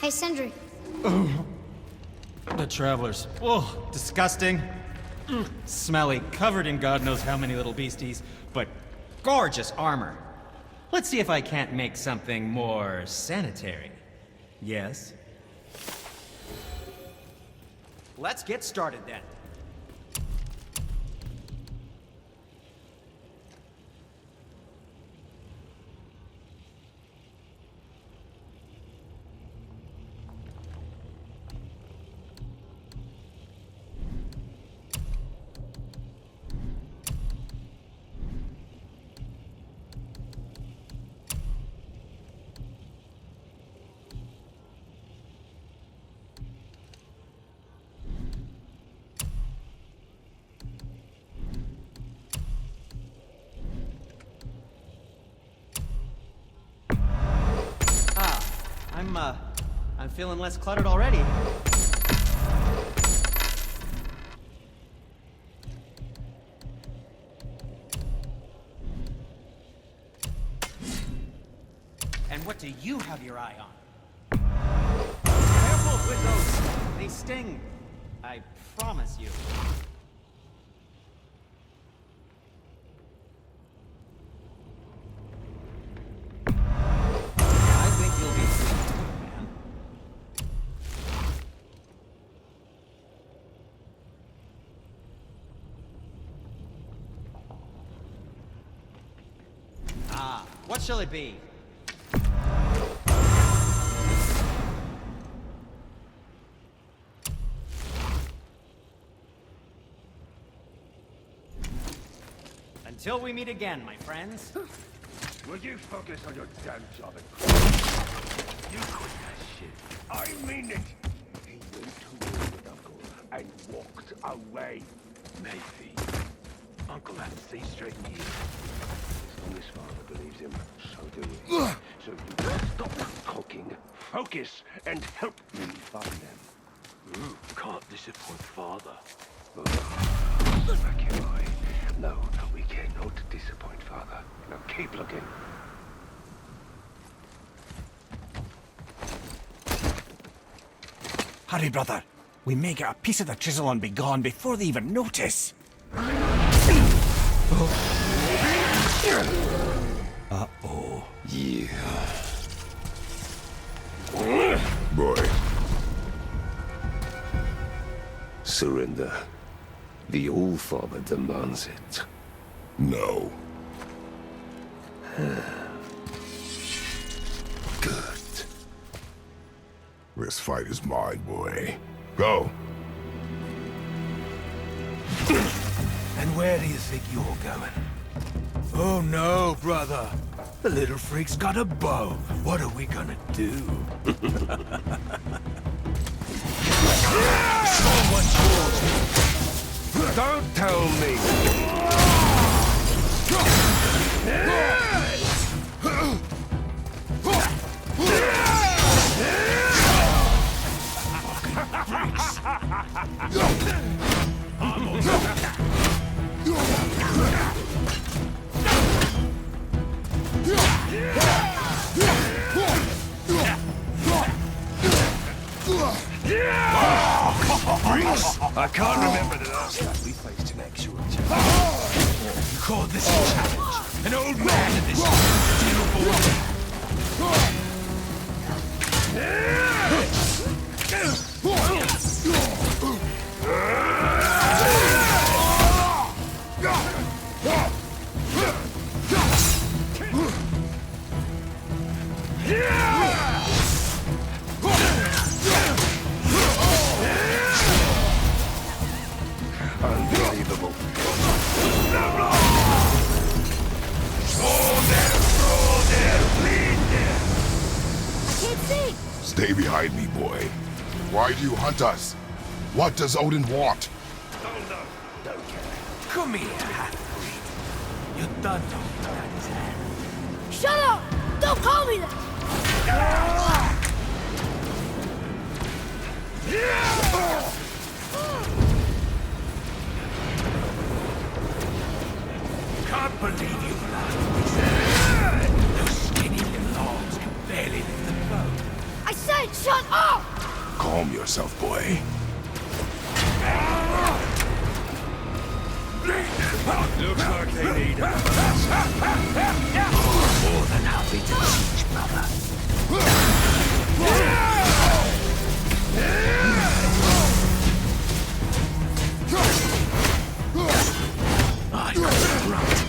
Hey, Sindri.
The travelers. Oh, disgusting. Smelly, covered in God knows how many little beasties, but gorgeous armor. Let's see if I can't make something more sanitary. Yes? Let's get started then. I'm feeling less cluttered already. And what do you have your eye on? Careful with those. They sting. I promise you. I think you'll be pleased, man. What shall it be? Until we meet again, my friends.
Will you focus on your damn job and you quit that shit. I mean it. He went to war with Uncle and walked away. Maybe. Uncle had to see straight in the ear. As long as father believes him, so do we. So you stop cooking, focus, and help me find them. Can't disappoint father. Smack your eye. No, we cannot disappoint father. Now keep looking.
Hurry, brother. We may get a piece of the chisel and be gone before they even notice. Uh-oh.
Yeah.
Boy.
Surrender. The All-Father demands it.
No.
Good.
This fight is mine, boy. Go.
And where do you think you're going? Oh no, brother. The little freak's got a bow. What are we gonna do? Someone towards me.
Don't tell me. I can't remember the last time we faced an actual challenge.
You call this a challenge? An old man in this steel boy.
Unbelievable.
Can't see!
Stay behind me, boy. Why do you hunt us? What does Odin want?
Oh no, don't care.
Come here, half-breed. You done know that his hand.
Shut up! Don't call me that!
believe you, lad. Those skinny little arms can barely lift the boat.
I said shut up!
Calm yourself, boy.
Looks like they need us.
More than happy to teach, brother. I got it right.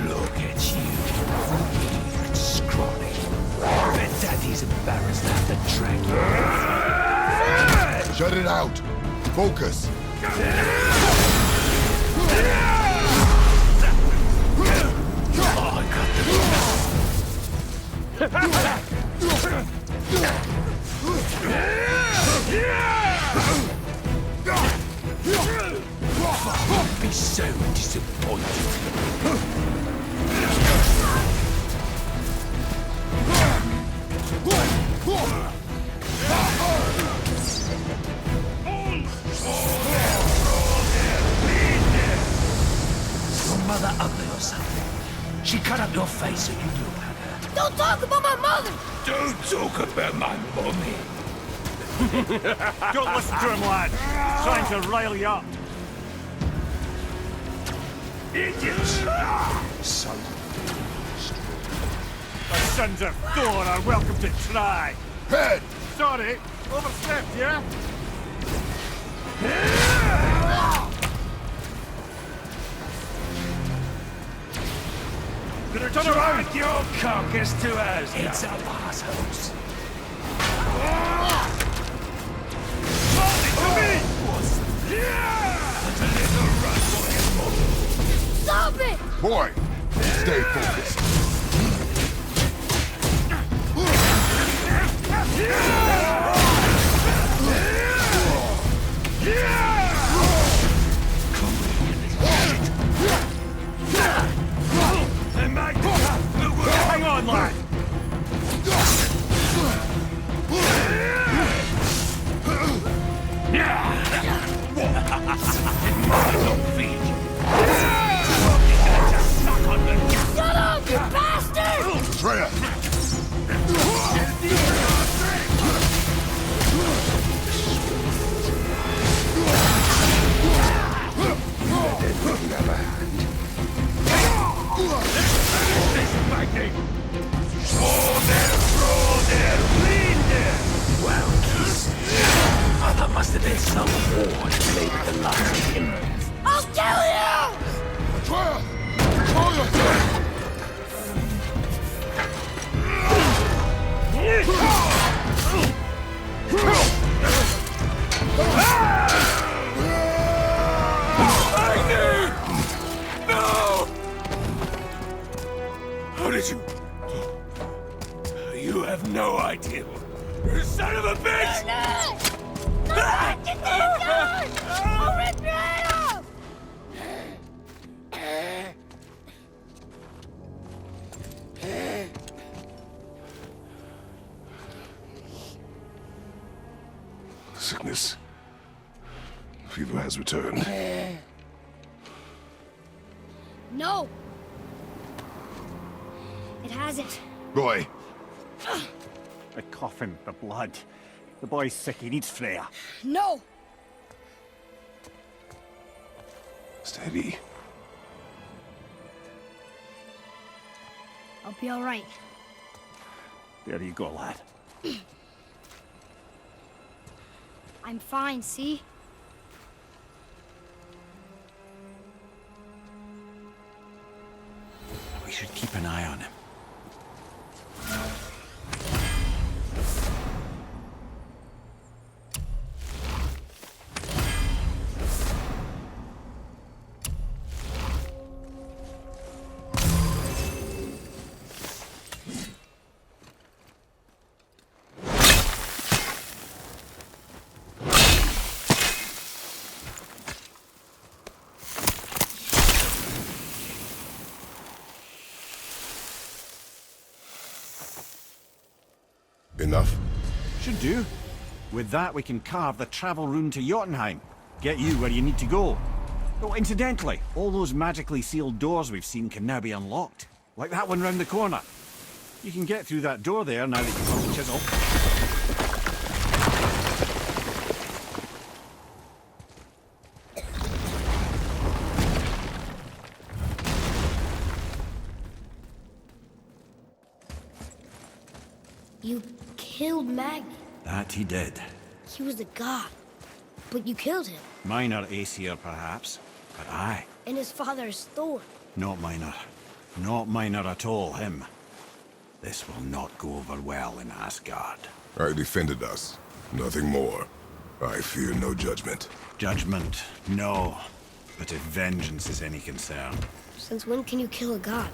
Look at you, weak and scrawny. Bet Daddy's embarrassed to have to drag you.
Shut it out. Focus.
Oh, I got the be so disappointed. Your mother ugly or something? She cut up your face so you look at her.
Don't talk about my mother!
Don't talk about my mommy.
Don't listen to him, lad. He's trying to rile you up.
Idiots! So
The sons of Thor are welcome to try.
Head!
Sorry, overstepped, yeah? Gonna turn around!
your carcass to us. Heads up, assholes.
Stop it!
Boy, stay focused.
Hang on, lad!
Shut up, you bastard!
Freya!
Magni! Well, Mother must have been some war to make the last him.
I'll kill you!
Freya! Control yourself!
No! How did you... You have no idea. You son of a bitch!
No! Get this gun! I'll rip your head off!
Sickness. Fever has returned.
No! It hasn't.
Boy,
The coffin, the blood. The boy's sick, he needs Freya.
No!
steady.
I'll be all right.
There you go, lad.
I'm fine, see?
We should keep an eye on him.
Enough?
Should do. With that, we can carve the travel rune to Jotunheim. Get you where you need to go. Oh, incidentally, all those magically sealed doors we've seen can now be unlocked. Like that one round the corner. You can get through that door there now that you've got the chisel.
You killed Magni.
That he did.
He was a god. But you killed him.
Minor Aesir, perhaps. But aye.
And his father is Thor.
Not minor. Not minor at all, him. This will not go over well in Asgard.
I defended us. Nothing more. I fear no judgment.
Judgment, no. But if vengeance is any concern...
Since when can you kill a god?